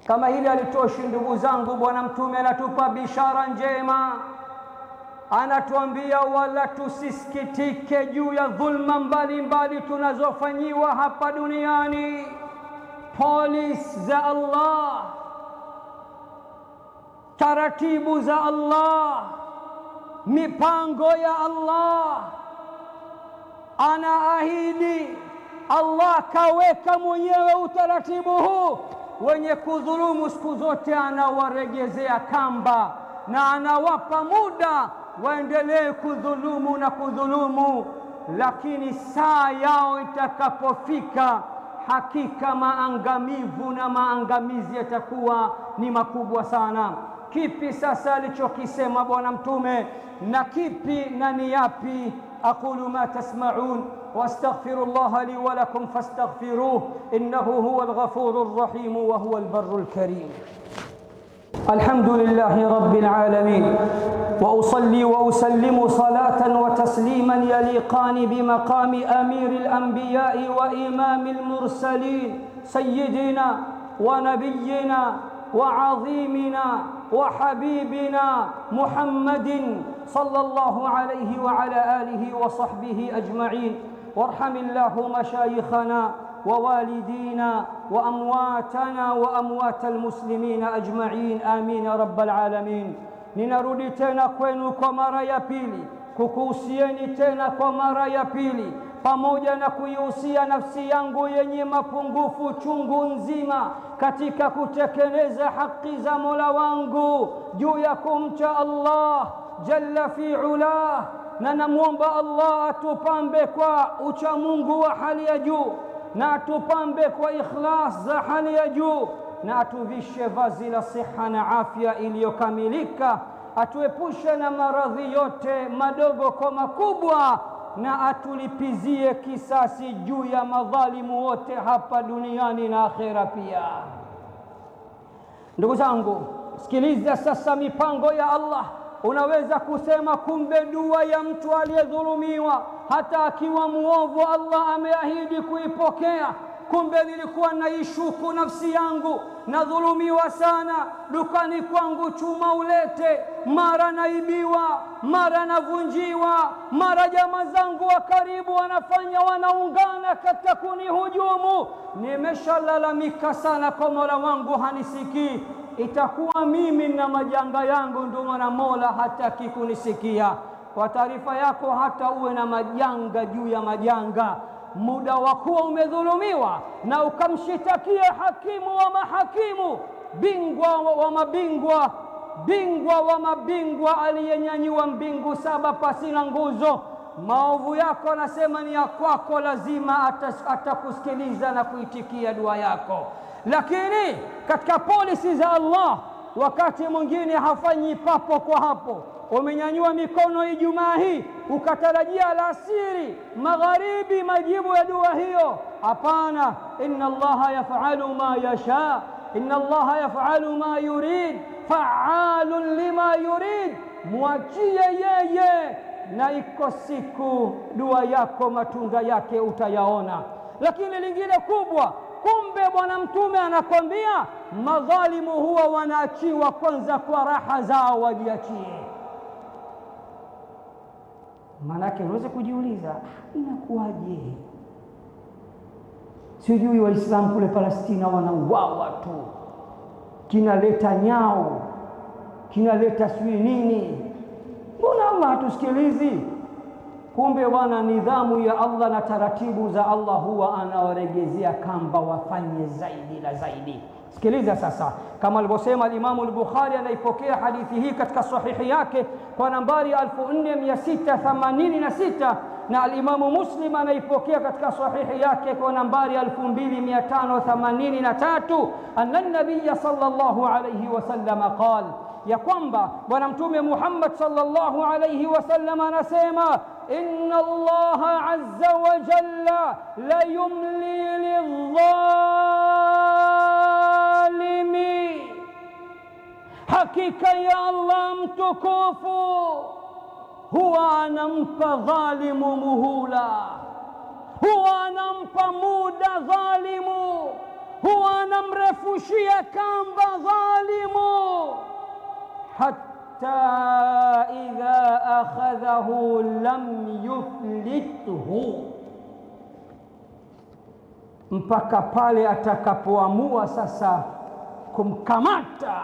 Kama hili alitoshi, ndugu zangu, Bwana Mtume anatupa bishara njema, anatuambia wala tusisikitike juu ya dhulma mbalimbali tunazofanyiwa hapa duniani. Polisi za Allah, taratibu za Allah, mipango ya Allah, anaahidi Allah kaweka mwenyewe utaratibu huu. Wenye kudhulumu siku zote anawaregezea kamba na anawapa muda waendelee kudhulumu na kudhulumu, lakini saa yao itakapofika, hakika maangamivu na maangamizi yatakuwa ni makubwa sana. Kipi sasa alichokisema Bwana Mtume, na kipi na ni yapi? aqulu ma tasma'un واستغفر الله لي ولكم فاستغفروه إنه هو الغفور الرحيم وهو البر الكريم. الحمد لله رب العالمين، وأصلي وأسلم صلاة وتسليما يليقان بمقام أمير الأنبياء وإمام المرسلين، سيدنا ونبينا وعظيمنا وحبيبنا محمد صلى الله عليه وعلى آله وصحبه أجمعين. وارحم الله مشايخنا ووالدينا وأمواتنا وأموات المسلمين أجمعين، آمين يا رب العالمين. Ninarudi tena kwenu kwa mara ya pili, kukuhusieni tena kwa mara ya pili, pamoja na kuihusia nafsi yangu yenye mapungufu chungu nzima katika kutekeleza haki za Mola wangu juu ya kumcha Allah jalla fi'ala. Na namwomba Allah atupambe kwa uchamungu wa hali ya juu, na atupambe kwa ikhlas za hali ya juu, na atuvishe vazi la siha na afya iliyokamilika, atuepushe na maradhi yote madogo kwa makubwa, na atulipizie kisasi juu ya madhalimu wote hapa duniani na akhera pia. Ndugu zangu, sikiliza sasa mipango ya Allah unaweza kusema kumbe dua ya mtu aliyedhulumiwa hata akiwa muovu Allah ameahidi kuipokea. Kumbe nilikuwa naishuku nafsi yangu, nadhulumiwa sana, dukani kwangu chuma ulete, mara naibiwa, mara navunjiwa, mara jamaa zangu wa karibu wanaungana katika kunihujumu. Nimeshalalamika sana kwa Mola wangu hanisikii. Itakuwa mimi na majanga yangu ndio maana Mola hataki kunisikia. Kwa taarifa yako, hata uwe na majanga juu ya majanga, muda wa kuwa umedhulumiwa na ukamshitakia hakimu wa mahakimu, bingwa wa mabingwa, bingwa wa mabingwa, aliyenyanyua mbingu saba pasina nguzo, maovu yako anasema ni ya kwako, lazima atakusikiliza na kuitikia dua yako. Lakini katika polisi za Allah, wakati mwingine hafanyi papo kwa hapo. Umenyanyua mikono Ijumaa hii ukatarajia alasiri, magharibi majibu ya dua hiyo. Hapana, inna Allaha yaf'alu ma yasha, inna Allaha yaf'alu ma yurid, fa'alun lima yurid. Mwachie yeye, na iko siku dua yako matunda yake utayaona. Lakini lingine kubwa, kumbe Bwana Mtume anakwambia madhalimu huwa wanaachiwa kwanza kwa raha zao, wajiachie. Maanake unaweza kujiuliza, inakuwaje? Sijui Waislamu kule Palestina wanauawa tu, kinaleta nyao, kinaleta sijui nini, mbona Allah hatusikilizi? Kumbe wana nidhamu ya Allah na taratibu za Allah huwa anawaregezea kamba wafanye zaidi na zaidi. Sikiliza sasa, kama alivyosema Imamu al-Bukhari, anaipokea hadithi hii katika sahihi yake kwa nambari 4686, na al-Imamu Muslim anaipokea katika sahihi yake kwa nambari 2583, anna nabiyya sallallahu alayhi wasallam qala, ya kwamba Bwana Mtume Muhammad sallallahu alayhi wasallam anasema, inna Allaha azza wa jalla la yumli lidh-dhalimi, hakika ya Allah mtukufu huwa anampa dhalimu muhula, huwa anampa muda dhalimu, huwa anamrefushia kamba dhalimu, hatta idha akhadhahu lam yuflithu, mpaka pale atakapoamua sasa kumkamata,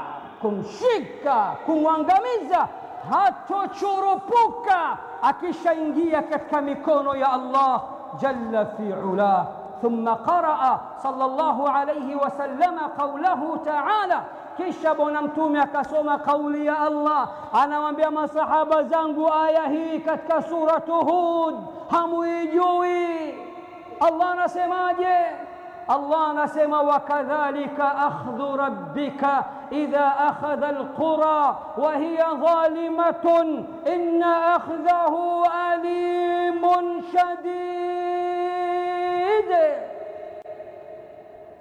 kumshika, kumwangamiza, hatochurupuka akishaingia katika mikono ya Allah jalla fi ula. Thumma qaraa sallallahu alayhi wasallam qawlahu ta'ala, kisha Bwana Mtume akasoma kauli ya Allah, anawaambia masahaba zangu aya hii katika suratu Hud, hamuijui. Allah anasemaje? Allah anasema, wakadhalika akhdhu rabbika idha akhadha alqura wa hiya zalimatun inna akhdhahu alimun shadid.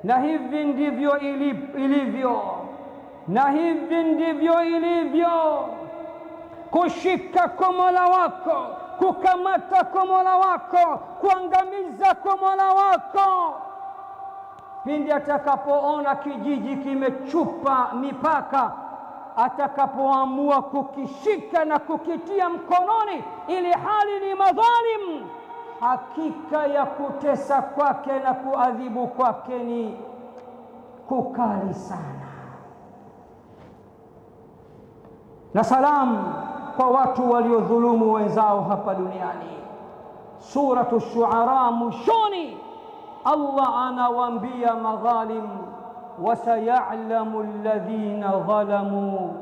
Na hivi ndivyo ilivyo, na hivi ndivyo ilivyo kushika kwa Mola wako, kukamata kwa Mola wako, kuangamiza kwa Mola wako. Pindi atakapoona kijiji kimechupa mipaka, atakapoamua kukishika na kukitia mkononi ili hali ni madhalim, hakika ya kutesa kwake na kuadhibu kwake ni kukali sana. Na salamu kwa watu waliodhulumu wenzao hapa duniani. Suratu Shuara mwishoni Allah anawaambia madhalim, wasayalamu alladhina dhalamu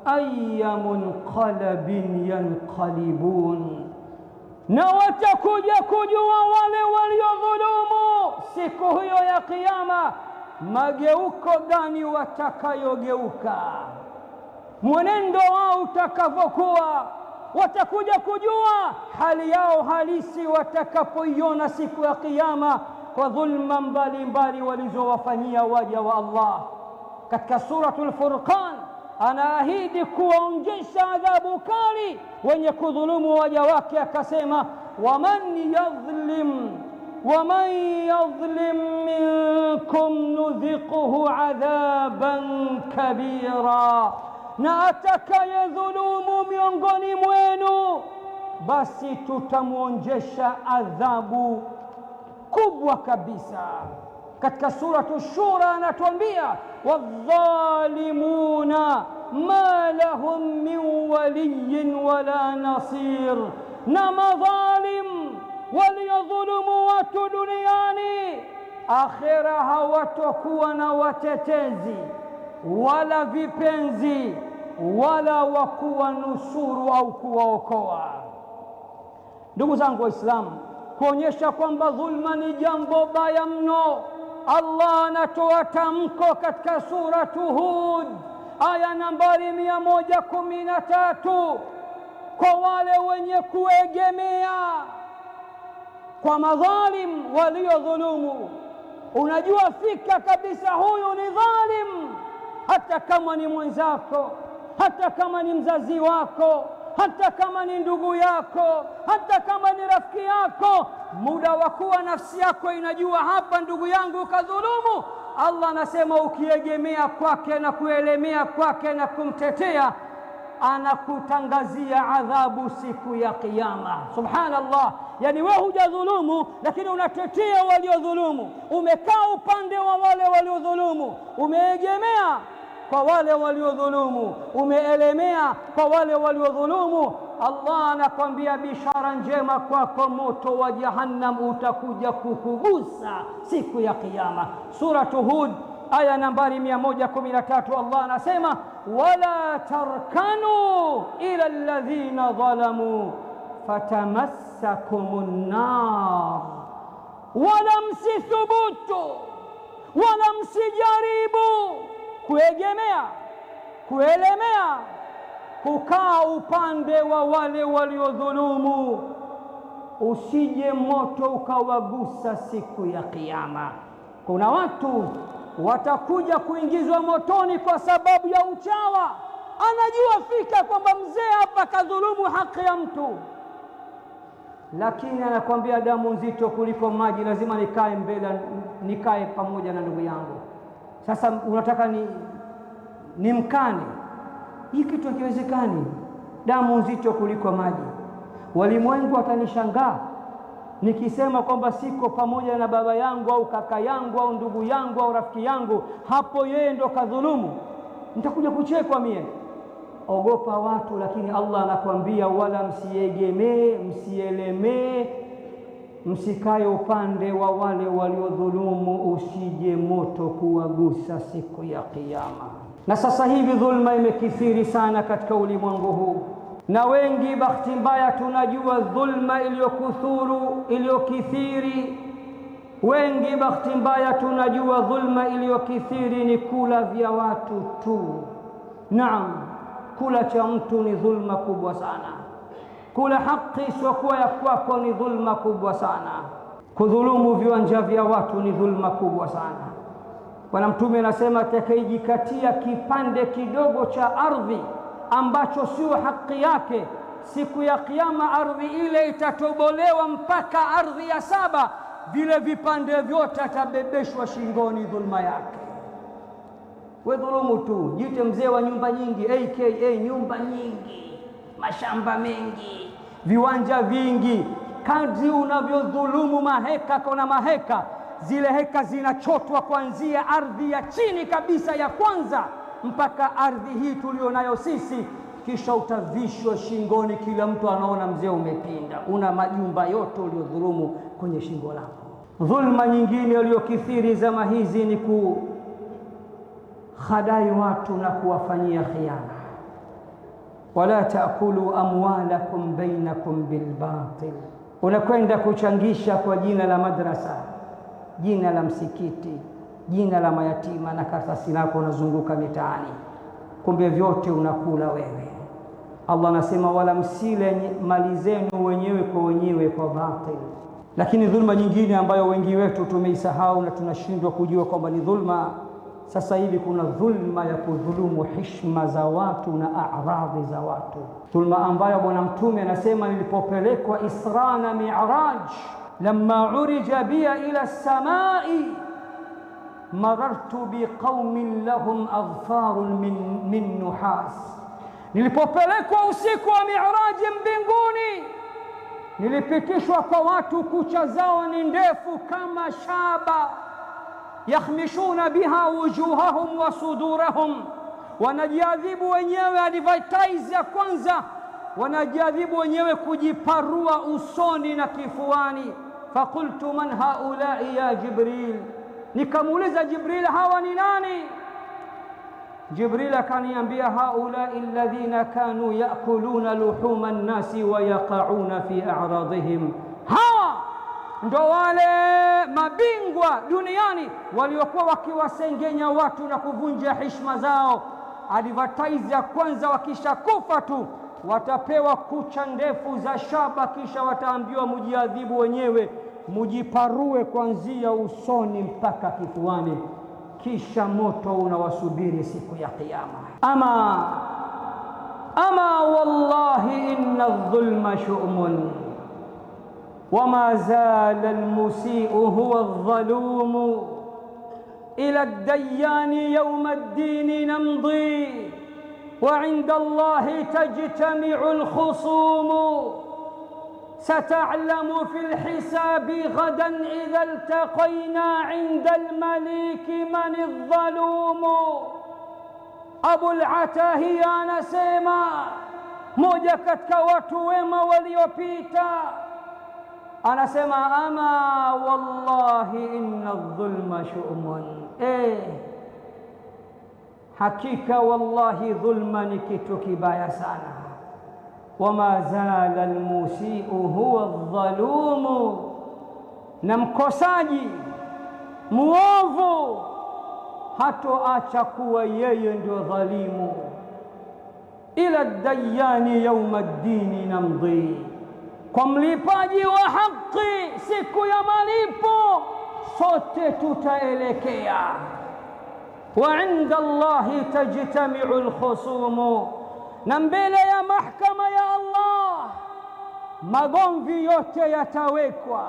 ayya munqalabin yanqalibun, na watakuja kujua wale waliodhulumu siku hiyo ya Kiyama mageuko gani watakayogeuka, mwenendo wao utakavyokuwa. Watakuja kujua hali yao halisi watakapoiona siku ya Kiyama kwa dhulma mbalimbali walizowafanyia waja wa Allah. Katika suratul Furqan anaahidi kuwaonjesha adhabu kali wenye kudhulumu waja wake, akasema waman yadhlim minkum nudhiquhu adhaban kabira, na atakayedhulumu miongoni mwenu basi tutamwonjesha adhabu kubwa kabisa. Katika suratu Shura anatuambia wadhalimuna ma lahum min waliyin wala nasir, na madhalim waliodhulumu watu duniani akhira hawatakuwa na watetezi wala vipenzi wala wakuwa nusuru au kuwaokoa. Ndugu zangu Waislamu, kuonyesha kwamba dhulma ni jambo baya mno, Allah anatoa tamko katika suratu Hud aya nambari 113 kwa wale wenye kuegemea kwa madhalim waliodhulumu. Unajua fika kabisa huyu ni dhalim, hata kama ni mwenzako, hata kama ni mzazi wako, hata kama ni ndugu yako, hata kama ni rafiki yako, muda wa kuwa nafsi yako inajua hapa ndugu yangu kadhulumu, Allah anasema ukiegemea kwake na kuelemea kwake na kumtetea, anakutangazia adhabu siku ya Kiyama. Subhanallah, yani wewe hujadhulumu lakini unatetea waliodhulumu, umekaa upande wa wale waliodhulumu, umeegemea kwa wale waliodhulumu, umeelemea kwa wale waliodhulumu. Allah anakwambia bishara njema kwako, moto wa Jahannam utakuja kukugusa siku ya Kiyama. Suratu Hud aya nambari 113, Allah anasema wala tarkanu ila alladhina dhalamu fatamassakumun nar, wala msithubutu wala msijaribu kuelemea kukaa upande wa wale waliodhulumu, usije moto ukawagusa siku ya Kiyama. Kuna watu watakuja kuingizwa motoni kwa sababu ya uchawa. Anajua fika kwamba mzee hapa kadhulumu haki ya mtu, lakini anakwambia damu nzito kuliko maji, lazima nikae pamoja na ndugu yangu. Sasa unataka ni mkane? Hii kitu hakiwezekani. Damu nzito kuliko maji. Walimwengu watanishangaa nikisema kwamba siko pamoja na baba yangu au kaka yangu au ndugu yangu au rafiki yangu, hapo yeye ndo kadhulumu, nitakuja kuchekwa mie. Ogopa watu, lakini Allah anakuambia wala msiegemee, msielemee, msikae upande wa wale waliodhulumu, usije moto kuwagusa siku ya Kiyama. Na sasa hivi dhulma imekithiri sana katika ulimwengu huu, na wengi bahati mbaya tunajua dhulma iliyokithiri. Wengi bahati mbaya tunajua dhulma iliyokithiri ni kula vya watu tu. Naam, kula cha mtu ni dhulma kubwa sana. Kula haki isiyokuwa ya kwako ni dhulma kubwa sana. Kudhulumu viwanja vya watu ni dhulma kubwa sana. Bwana Mtume anasema atakayejikatia kipande kidogo cha ardhi ambacho sio haki yake, siku ya Kiyama ardhi ile itatobolewa mpaka ardhi ya 7, vile vipande vyote atabebeshwa shingoni dhulma yake. We dhulumu tu, jite mzee wa nyumba nyingi, aka nyumba nyingi, mashamba mengi, viwanja vingi. Kadri unavyodhulumu maheka kuna maheka, zile heka zinachotwa kuanzia ardhi ya chini kabisa ya kwanza mpaka ardhi hii tulionayo sisi, kisha utavishwa shingoni. Kila mtu anaona mzee umepinda, una majumba yote uliodhulumu kwenye shingo lako. Dhulma nyingine iliyokithiri zama hizi ni kukhadai watu na kuwafanyia khiana. Wala taakulu amwalakum bainakum bilbatil, unakwenda kuchangisha kwa jina la madrasa, jina la msikiti, jina la mayatima, na karatasi lako unazunguka mitaani, kumbe vyote unakula wewe. Allah anasema wala msile mali zenu wenyewe kwa wenyewe kwa batil. Lakini dhulma nyingine ambayo wengi wetu tumeisahau na tunashindwa kujua kwamba ni dhulma Sasa hivi kuna dhulma ya kudhulumu heshima za watu na a'radhi za watu, dhulma ambayo Bwana Mtume anasema, nilipopelekwa Isra na Mi'raj, lamma urija biya ila as-samai marartu biqaumin lahum adfarun min nuhas. Nilipopelekwa usiku wa Mi'raj mbinguni, nilipitishwa kwa watu kucha zao ni ndefu kama shaba, yakhmishuna biha wujuhahum wa sudurahum, wanajiadhibu wenyewe. Advertise ya kwanza, wanajiadhibu wenyewe kujiparua usoni na kifuani. Fakultu man haulai ya Jibril, nikamuuliza Jibril, hawa ni nani? Jibril akaniambia, haulai alladhina kanu yakuluna luhuma nnasi wa yaqauna fi a'radihim, hawa ndo wale mabingwa duniani waliokuwa wakiwasengenya watu na kuvunja heshima zao. Advertise ya kwanza, wakishakufa tu watapewa kucha ndefu za shaba, kisha wataambiwa mujiadhibu wenyewe, mujiparue kuanzia usoni mpaka kifuani, kisha moto unawasubiri siku ya Kiyama. Ama wallahi inna adh-dhulma shu'mun wama zala al-musi'u huwa adh-dhalumu ila ad-dayyani yawma ad-dini namdi wa 'inda Allahi tajtami'u al-khusumu ستعلم في الحساب غدا إذا التقينا عند المليك من الظلوم. Abu al-Atahiya anasema, moja katika watu wema waliopita, anasema, ama wallahi inna adh-dhulma shu'mun, hakika wallahi dhulma ni kitu kibaya sana. Wama zala almusiu huwa adh-dhalumu, na mkosaji muovu hatoacha kuwa yeye ndio dhalimu. Ila ad-dayyani yawma ad-dini namdi, kwa mlipaji wa haki siku ya malipo sote tutaelekea. Wa inda Allahi tajtami'u al-khusumu, na mbele ya mahakama ya Allah magomvi yote yatawekwa,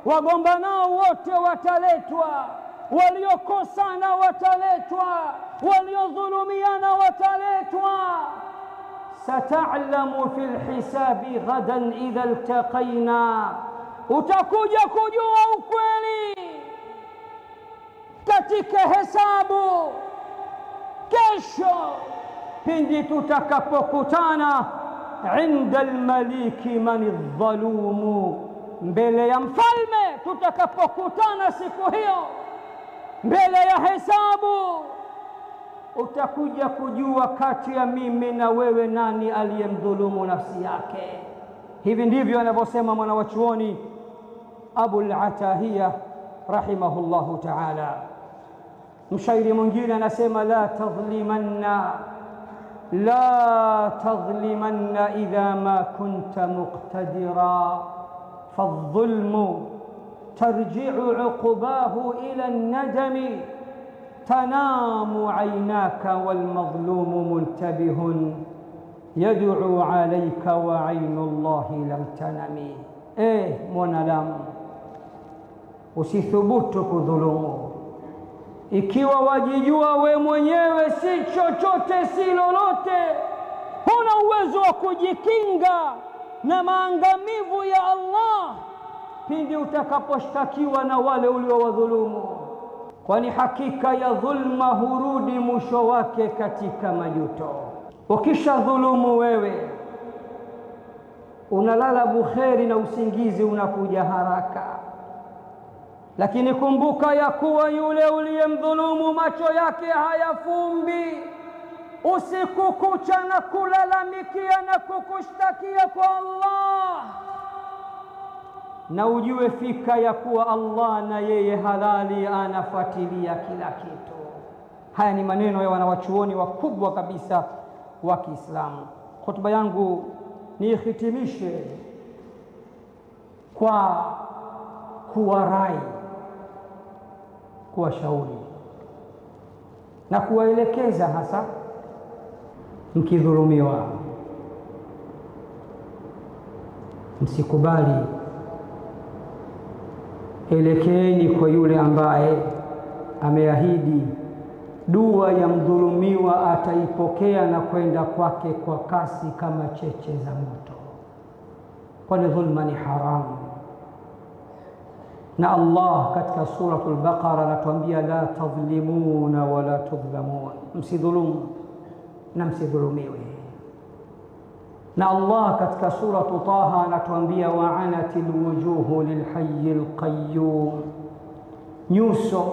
wagombanao wote wataletwa, waliokosana wataletwa, waliodhulumiana wataletwa. Sata'lamu fil hisabi ghadan idha iltaqaina, utakuja kujua ukweli katika hesabu kesho pindi tutakapokutana inda almaliki man adh-dhalumu, mbele ya mfalme tutakapokutana siku hiyo, mbele ya hesabu utakuja kujua kati ya mimi na wewe nani aliyemdhulumu nafsi yake. Hivi ndivyo anavyosema mwanawachuoni Abu al-Atahiya rahimahullahu ta'ala. Mshairi mwingine anasema, la tadhlimanna idha ma kunta muqtadira, fadh-dhulmu tarji'u 'uqbahu ila an-nadami, tanamu 'aynaka wal madhlumu muntabihun yad'u 'alayka wa 'aynu Allahi lam tanami. Mwanadamu, usithubutu kudhulumu ikiwa wajijua we mwenyewe si chochote si lolote, huna uwezo wa kujikinga na maangamivu ya Allah pindi utakaposhtakiwa na wale uliowadhulumu, kwani hakika ya dhulma hurudi mwisho wake katika majuto. Ukisha dhulumu wewe unalala bukheri na usingizi unakuja haraka, lakini kumbuka ya kuwa yule uliyemdhulumu macho yake hayafumbi usiku kucha na kulalamikia na kukushtakia kwa Allah, na ujue fika ya kuwa Allah na yeye halali anafuatilia kila kitu. Haya ni maneno ya wanawachuoni wakubwa kabisa wa Kiislamu. Hotuba yangu niihitimishe kwa kuwarai, kuwashauri na kuwaelekeza hasa mkidhulumiwa. Msikubali, elekeeni kwa yule ambaye ameahidi dua ya mdhulumiwa ataipokea na kwenda kwake kwa kasi kama cheche za moto, kwani dhulma ni haramu. Na Allah katika suratul Baqara anatuambia la tadhlimuna wala tudhlamun, msidhulumu na msidhulumiwe. Na Allah katika suratu Taha anatuambia wa'anatil wujuhu lilhayyil qayyum, nyuso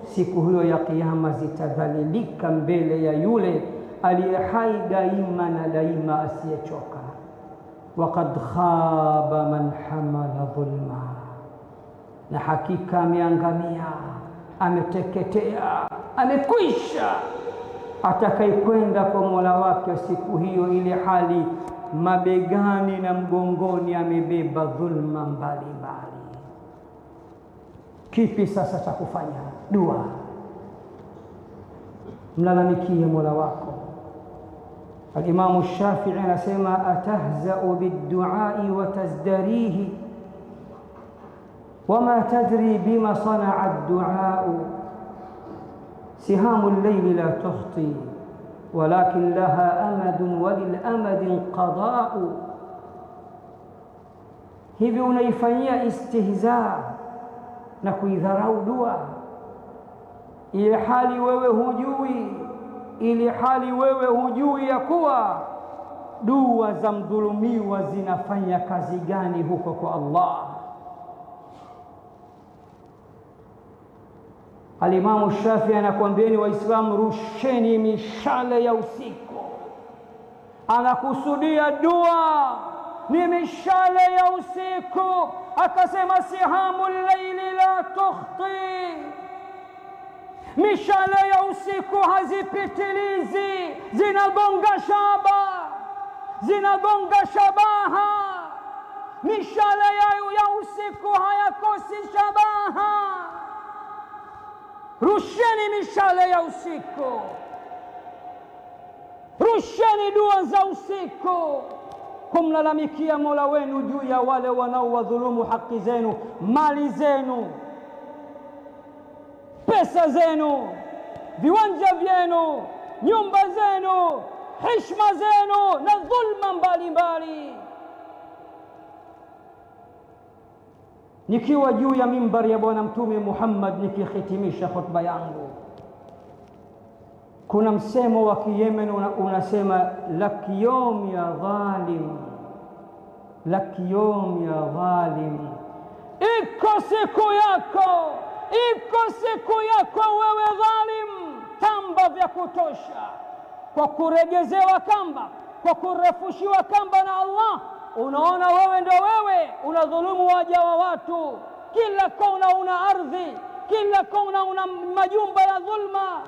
siku hiyo ya Kiyama zitadhalilika mbele ya yule aliye hai daima na daima asiyechoka. Waqad khaba man hamala dhulma, na hakika ameangamia, ameteketea, amekwisha atakayekwenda kwa Mola wake siku hiyo, ile hali mabegani na mgongoni amebeba dhulma mbalimbali. Kipi sasa cha kufanya? Dua, mlalamikie Mola wako. Al-Imamu Shafi'i anasema atahza'u bid-du'ai wa tazdarihi wama tadri bima sana'a ad-du'a'u sihamu al-layli la tuhti walakin laha amadun wa lil-amadi qada'u. Hivi unaifanyia istihza na kuidharau dua, ili hali wewe hujui ya kuwa dua za mdhulumiwa zinafanya kazi gani huko kwa Allah. Al-Imamu Shafi'i anakuambieni Waislamu, rusheni mishale ya usiku. Anakusudia dua ni mishale ya usiku, akasema sihamu llaili la tukhti, mishale ya usiku hazipitilizi, zinagonga shabaha. Mishale ya usiku hayakosi shabaha. Rusheni mishale ya usiku, rusheni dua za usiku kumlalamikia Mola wenu juu ya wale wanaowadhulumu haki zenu, mali zenu, pesa zenu, viwanja vyenu, nyumba zenu, heshima zenu na dhulma mbalimbali. Nikiwa juu ya mimbari ya Bwana Mtume Muhammad nikihitimisha hotuba yangu, kuna msemo wa Kiyemen unasema lakiyom ya dhalim, lakiyom ya dhalim, iko siku yako wewe dhalim, tamba vya kutosha kwa kuregezewa kamba, kwa kurefushiwa kamba na Allah. Unaona wewe ndio wewe unadhulumu waja wa watu, kila kona una ardhi, kila kona una majumba ya dhulma,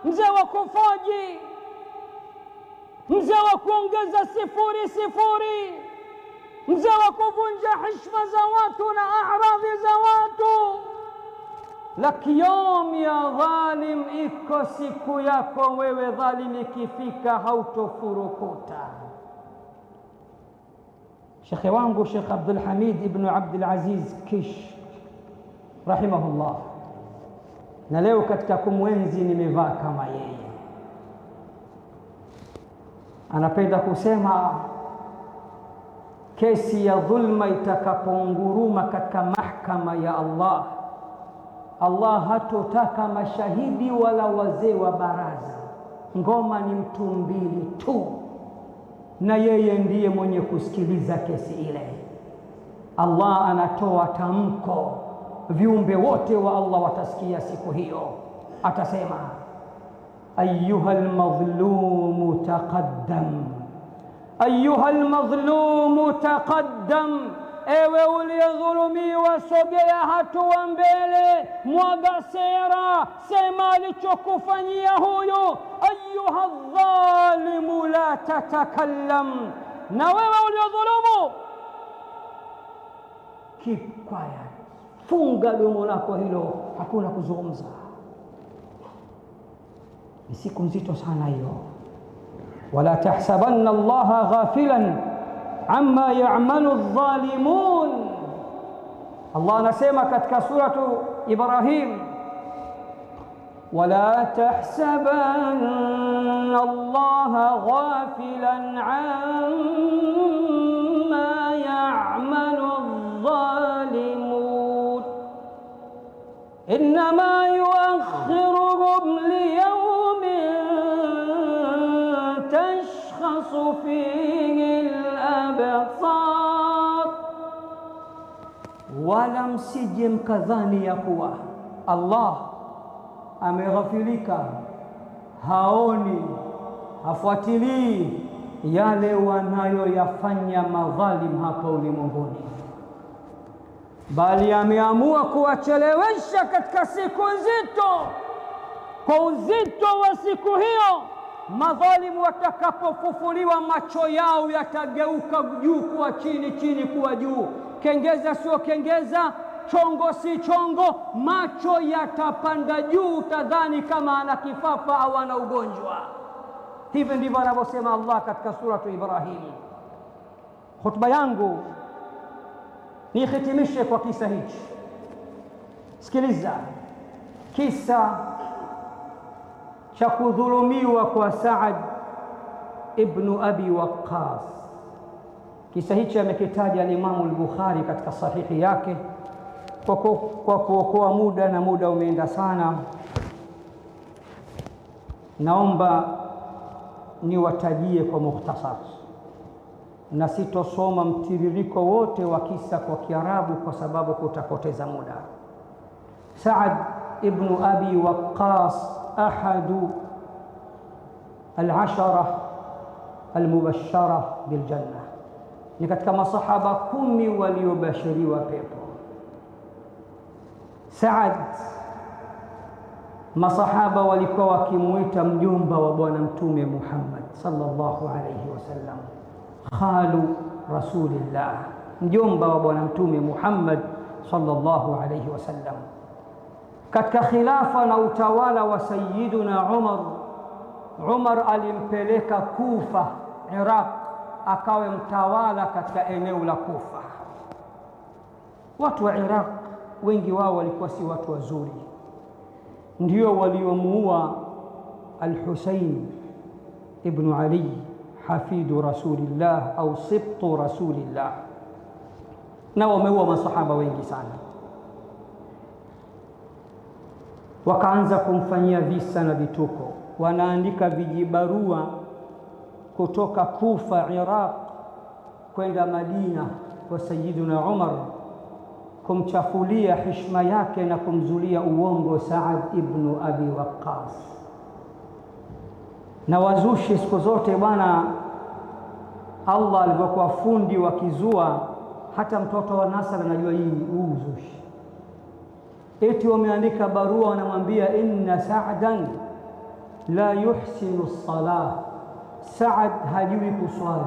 mzee wa kufoji, mzee wa kuongeza sifuri, mzee wa kuvunja heshima za watu na aradhi za watu. Lakiyom ya dhalim, iko siku yako wewe dhalim, ikifika hautofurukuta. Shekhe wangu Sheikh Abdul Hamid ibn Abdul Aziz Kish rahimahullah, na leo katika kumwenzi nimevaa kama yeye, anapenda kusema kesi ya dhulma itakaponguruma katika mahakama ya Allah, Allah hatotaka mashahidi wala wazee wa baraza. Ngoma ni mtu mbili tu, na yeye ndiye mwenye kusikiliza kesi ile. Allah anatoa tamko, viumbe wote wa Allah watasikia siku hiyo. Atasema ayyuhal madhlumu taqaddam, ayyuhal madhlumu taqaddam, ewe uliyedhulumiwa sogea hatua mbele, mwaga sera, sema alichokufanyia huyu. Ayyuha dhalimu la tatakallam, na wewe uliyedhulumu keep quiet, funga domo lako hilo, hakuna kuzungumza. Ni siku nzito sana hiyo. Wala tahsabanna Allaha ghafilan amma ya'malu adh-dhalimun. Allah anasema katika suratu Ibrahim, wala tahsabanna Allaha ghafilan amma ya'malu adh-dhalimun, innama yuakhiruhum liyawmin tashkhasu fihi al-absar. Wala msije mkadhani ya kuwa Allah ameghafilika, haoni, hafuatilii yale wanayoyafanya madhalim hapa ulimwenguni, bali ameamua kuwachelewesha katika siku nzito. Kwa uzito wa siku hiyo, madhalimu watakapofufuliwa, macho yao yatageuka juu kuwa chini, chini kuwa juu, kengeza sio kengeza, chongo si chongo, macho yatapanda juu, utadhani kama ana kifafa au ana ugonjwa. Hivi ndivyo anavyosema Allah katika suratu Ibrahim. Khutba yangu nihitimishe kwa kisa hichi. Sikiliza kisa cha kudhulumiwa kwa Saad ibn Abi Waqqas. Kisa hichi amekitaja al-Imamu al-Bukhari katika sahihi yake. Kwa kuokoa muda, na muda umeenda sana, naomba niwatajie kwa mukhtasar, na sitosoma mtiririko wote wa kisa kwa Kiarabu kwa sababu kutapoteza muda. Saad ibn Abi Waqqas ahadu al-ashara al-mubashshara bil janna, ni katika masahaba 10 waliobashiriwa pepo. Saad, masahaba walikuwa wakimuita mjomba wa Bwana Mtume Muhammad sallallahu alayhi wasallam, khalu rasulillah, mjomba wa Bwana Mtume Muhammad sallallahu alayhi wasallam. Katika khilafa na utawala wa Sayyiduna Umar alimpeleka Kufa, Iraq, akawe mtawala katika eneo la Kufa. Watu wa Iraq wengi wao walikuwa si watu wazuri, ndio waliomuua al-Husayn ibn Ali hafidu rasulillah au sibtu rasulillah, na wameua masahaba wengi sana. Wakaanza kumfanyia visa na vituko, wanaandika vijibarua kutoka Kufa, Iraq, kwenda Madina kwa Sayyiduna Umar kumchafulia heshima yake na kumzulia uongo Saad ibn Abi Waqqas. Na wazushi siku zote bwana, Allah alivyokuwa fundi wa kizua, hata mtoto wa Nasr anajua hii uzushi. Eti wameandika barua wanamwambia, inna Sa'dan la yuhsinu as-salah, Saad hajui kuswali,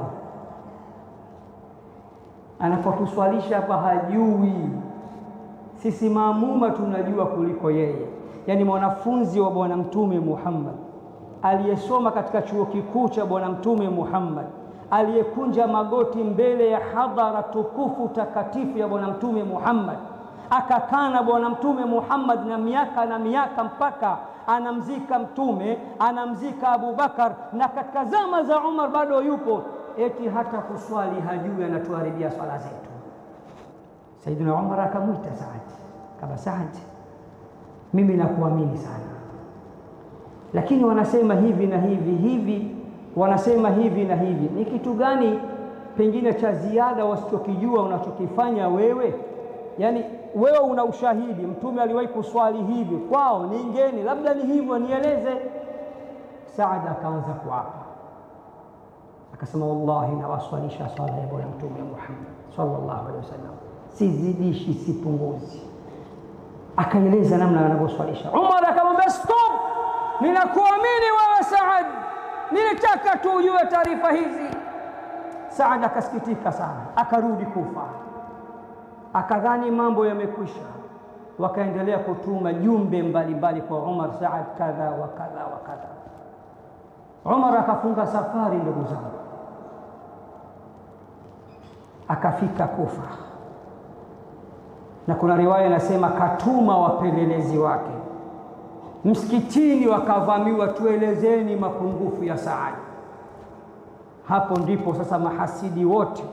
anapotuswalisha hapa hajui, sisi maamuma tunajua kuliko yeye. Yani mwanafunzi wa Bwana Mtume Muhammad aliyesoma katika chuo kikuu cha Bwana Mtume Muhammad, aliyekunja magoti mbele ya hadhara tukufu takatifu ya Bwana Mtume Muhammad, akakaa na Bwana Mtume Muhammad na miaka mpaka anamzika Mtume, anamzika Abu Bakar, na katika zama za Umar bado yupo, eti hata kuswali hajui, anatuharibia swala zetu. Sayyidina Umar akamwita Saad, kama Saad, mimi nakuamini sana, lakini wanasema hivi na hivi, wanasema hivi na hivi, ni kitu gani pengine cha ziada wasichokijua unachokifanya wewe? Yani wewe una ushahidi Mtume aliwahi kuswali hivi kwao, ni ngeni, labda ni hivyo, nieleze. Saad akaanza kuapa, akasema, wallahi nawaswalisha swala ya Bwana Mtume Muhammad sallallahu alaihi wasallam, sizidishi sipunguzi. Akaeleza namna anavyoswalisha. Umar akamwambia, stop, ninakuamini wewe Saad, nilitaka tu ujue taarifa hizi. Saad akasikitika sana, akarudi Kufa, akadhani mambo yamekwisha. Wakaendelea kutuma jumbe mbalimbali kwa Umar, Saad kadha wa kadha wa kadha. Umar akafunga safari, ndugu zangu, akafika Kufa, na kuna riwaya inasema katuma wapelelezi wake msikitini, wakavamiwa, tuelezeni mapungufu ya Saad. Hapo ndipo sasa mahasidi wote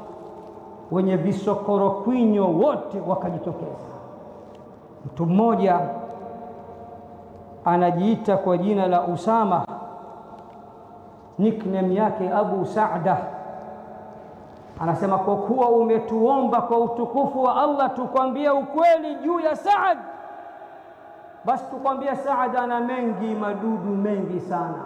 wenye visokoro kwinyo wote wakajitokeza. Mtu mmoja anajiita kwa jina la Usama, nickname yake Abu Saada, anasema kwa kuwa umetuomba kwa utukufu wa Allah tukwambie ukweli juu ya Saad, basi tukwambia Saad ana mengi, madudu mengi sana,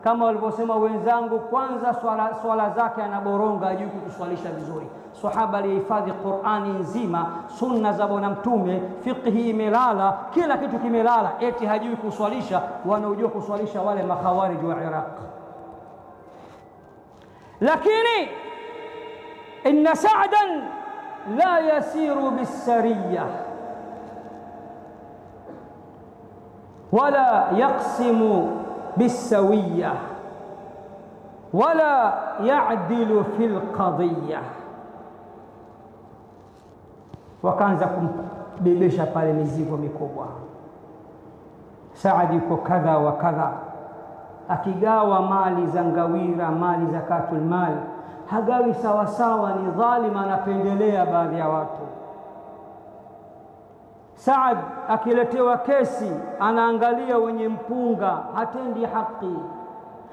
kama walivyosema wenzangu. Kwanza swala zake anaboronga, hajui kutuswalisha vizuri. Sahaba alihifadhi Qur'ani nzima, sunna za Bwana Mtume, fiqhi imelala, kila kitu kimelala, eti hajui kuswalisha. Wanaojua kuswalisha wale makhawarij wa Iraq. Lakini inna Sa'dan la yasiru bisariya wala yaqsimu bisawiya wala ya'dilu fil qadiyya. Wakaanza kumbebesha pale mizigo mikubwa. Saad yuko kadha wa kadha, akigawa mali za ngawira, mali zakatul mali, hagawi sawa sawa, ni dhalima, anapendelea baadhi ya watu. Saad akiletewa kesi anaangalia wenye mpunga, hatendi haki.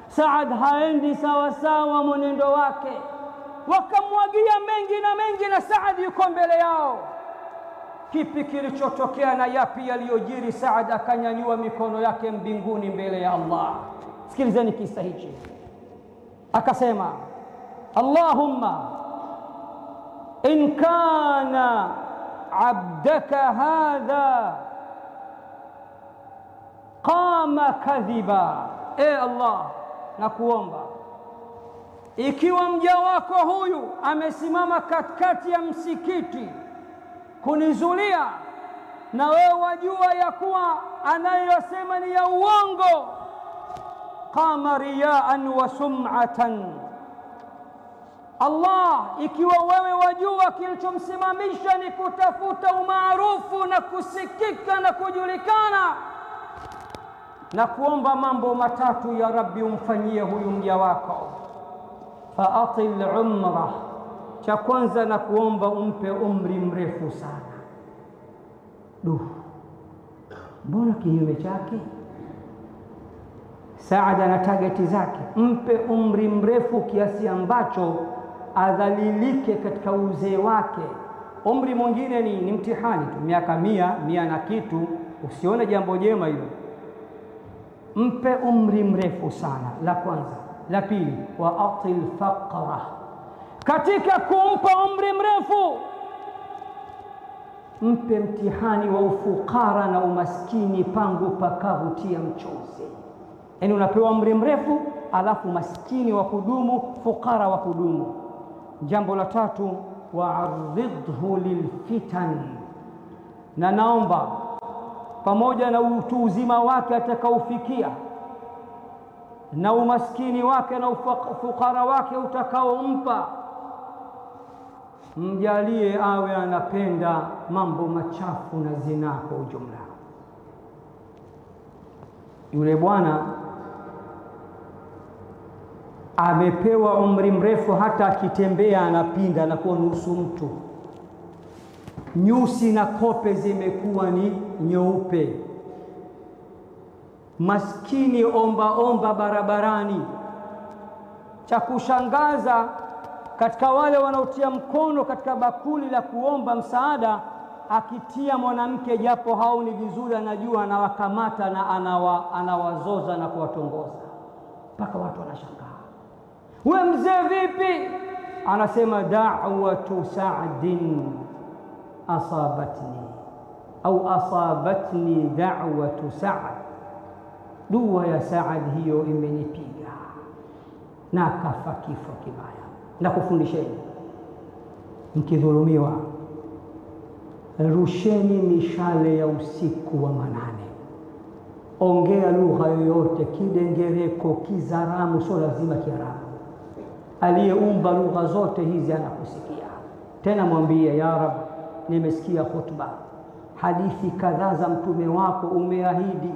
Saad haendi sawa sawa mwenendo wake, wakamwagia mengi na mengi, na Saad yuko mbele yao. Kipi kilichotokea na yapi yaliyojiri? Saad akanyanyua mikono yake mbinguni mbele ya Allah. Sikilizeni kisa hichi, akasema Allahumma in kana abdaka hadha qama kadhiba, Allah, nakuomba ikiwa mja wako huyu amesimama katikati ya msikiti kunizulia, na wewe wajua ya kuwa anayosema ni ya uongo, qama riyaan wa sum'atan, Allah, ikiwa wewe wajua kilichomsimamisha ni kutafuta umaarufu na kusikika na kujulikana, na kuomba mambo matatu ya Rabbi umfanyie huyu mja wako. Faatil umra, cha kwanza na kuomba umpe umri mrefu sana. Mbona kinyume chake? Saad ana targeti zake, mpe umri mrefu kiasi ambacho adhalilike katika uzee wake. Umri mwingine ni mtihani tu, miaka 100 na kitu, usione jambo jema hilo. Mpe umri mrefu sana, la kwanza. La pili, wa atil faqra, katika kumpa umri mrefu mpe mtihani wa ufukara na umaskini, pangu pakavutia mchozi. Yaani unapewa umri mrefu alafu maskini wa kudumu, fukara wa kudumu. Jambo la tatu, wa'arridhu lilfitan, na naomba pamoja na utu uzima wake atakaofikia na umaskini wake na ufukara wake utakaompa, mjalie awe anapenda mambo machafu na zinaa kwa ujumla. Yule bwana amepewa umri mrefu, hata akitembea anapinda na kuwa nusu mtu, nyusi na kope zimekuwa ni nyeupe, maskini omba barabarani. Cha kushangaza, katika wale wanaotia mkono katika bakuli la kuomba msaada, akitia mwanamke japo haoni vizuri, anajua anawakamata na anawazoza na kuwatongoza, mpaka watu wanashangaa, we mzee vipi? Anasema da'watu Sa'din asabatni au asabatni da'watu Sa'd, dua ya Saad hiyo imenipiga na akafa kifo kibaya. Na kufundisheni, mkidhulumiwa rusheni mishale ya usiku wa manane, ongea lugha yoyote, Kidengereko, Kizaramu, sio lazima Kiarabu. Aliyeumba lugha zote hizi anakusikia. Tena mwambie, ya Rab, nimesikia khutba, hadithi kadhaa za mtume wako, umeahidi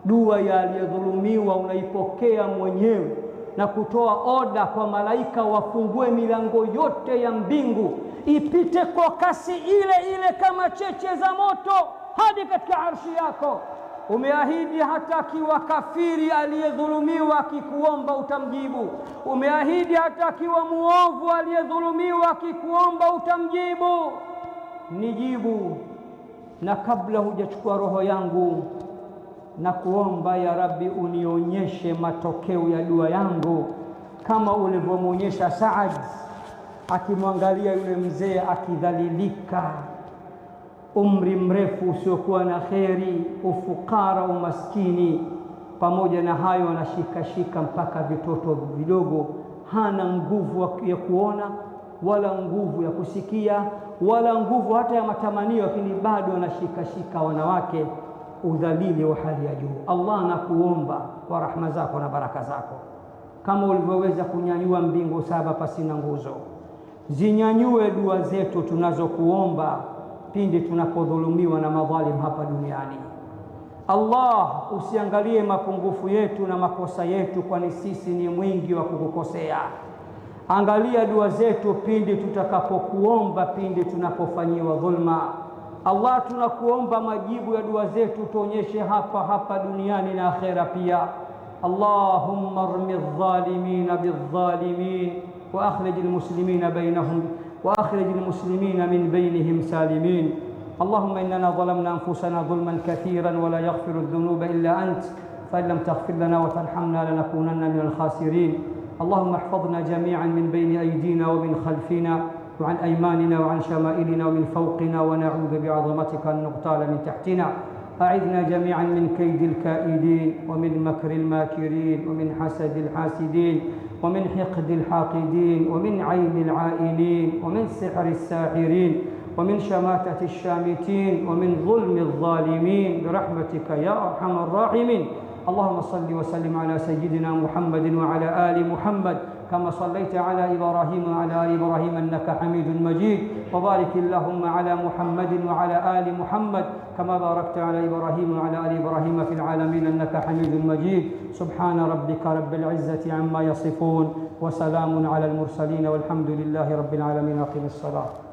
dua ya aliyedhulumiwa unaipokea mwenyewe na kutoa oda kwa malaika wafungue milango yote ya mbingu ipite kwa kasi ile ile kama cheche za moto hadi katika arshi yako. Umeahidi hata akiwa kafiri aliyedhulumiwa akikuomba utamjibu. Umeahidi hata akiwa muovu aliyedhulumiwa akikuomba utamjibu. Nijibu, na kabla hujachukua roho yangu na kuomba, ya Rabbi, unionyeshe matokeo ya dua yangu kama ulivyomwonyesha Saad akimwangalia yule mzee akidhalilika, umri mrefu usiokuwa na kheri, ufukara, umaskini. Pamoja na hayo anashikashika mpaka vitoto vidogo, hana nguvu ya kuona wala nguvu ya kusikia wala nguvu hata ya matamanio, lakini bado anashikashika wanawake, udhalili wa hali ya juu. Allah, nakuomba kwa rahma zako na baraka zako, kama ulivyoweza kunyanyua mbingu 7 pasina nguzo, zinyanyue dua zetu tunazokuomba pindi tunapodhulumiwa na madhalim hapa duniani. Allah, usiangalie mapungufu yetu na makosa yetu, kwani sisi ni mwingi wa kukukosea. Angalia dua zetu pindi tutakapokuomba, pindi tunapofanyiwa dhulma. Allah, tunakuomba majibu ya dua zetu tuonyeshe hapa hapa duniani na akhera pia. Allahumma armi adh-dhalimina bidh-dhalimin wa akhrij al-muslimina bainahum wa akhrij al-muslimina min bainihim salimin. Allahumma innana zalamna anfusana dhulman kathiran wa la yaghfiru adh-dhunuba illa ant fa in lam taghfir lana wa tarhamna lanakunanna min al-khasirin. اللهم احفظنا جميعا من بين أيدينا ومن خلفنا وعن أيماننا وعن شمائلنا ومن فوقنا، ونعوذ بعظمتك أن نغتال من تحتنا. أعذنا جميعا من كيد الكائدين ومن مكر الماكرين ومن حسد الحاسدين ومن حقد الحاقدين ومن عين العائلين ومن سحر الساحرين ومن شماتة الشامتين ومن ظلم الظالمين برحمتك يا أرحم الراحمين. اللهم صل وسلم على سيدنا محمد وعلى آل محمد كما صليت على إبراهيم وعلى آل إبراهيم إنك حميد مجيد، وبارك اللهم على محمد وعلى آل محمد كما باركت على إبراهيم وعلى آل إبراهيم في العالمين إنك حميد مجيد. سبحان ربك رب العزة عما يصفون وسلام على المرسلين والحمد لله رب العالمين. أقم الصلاة.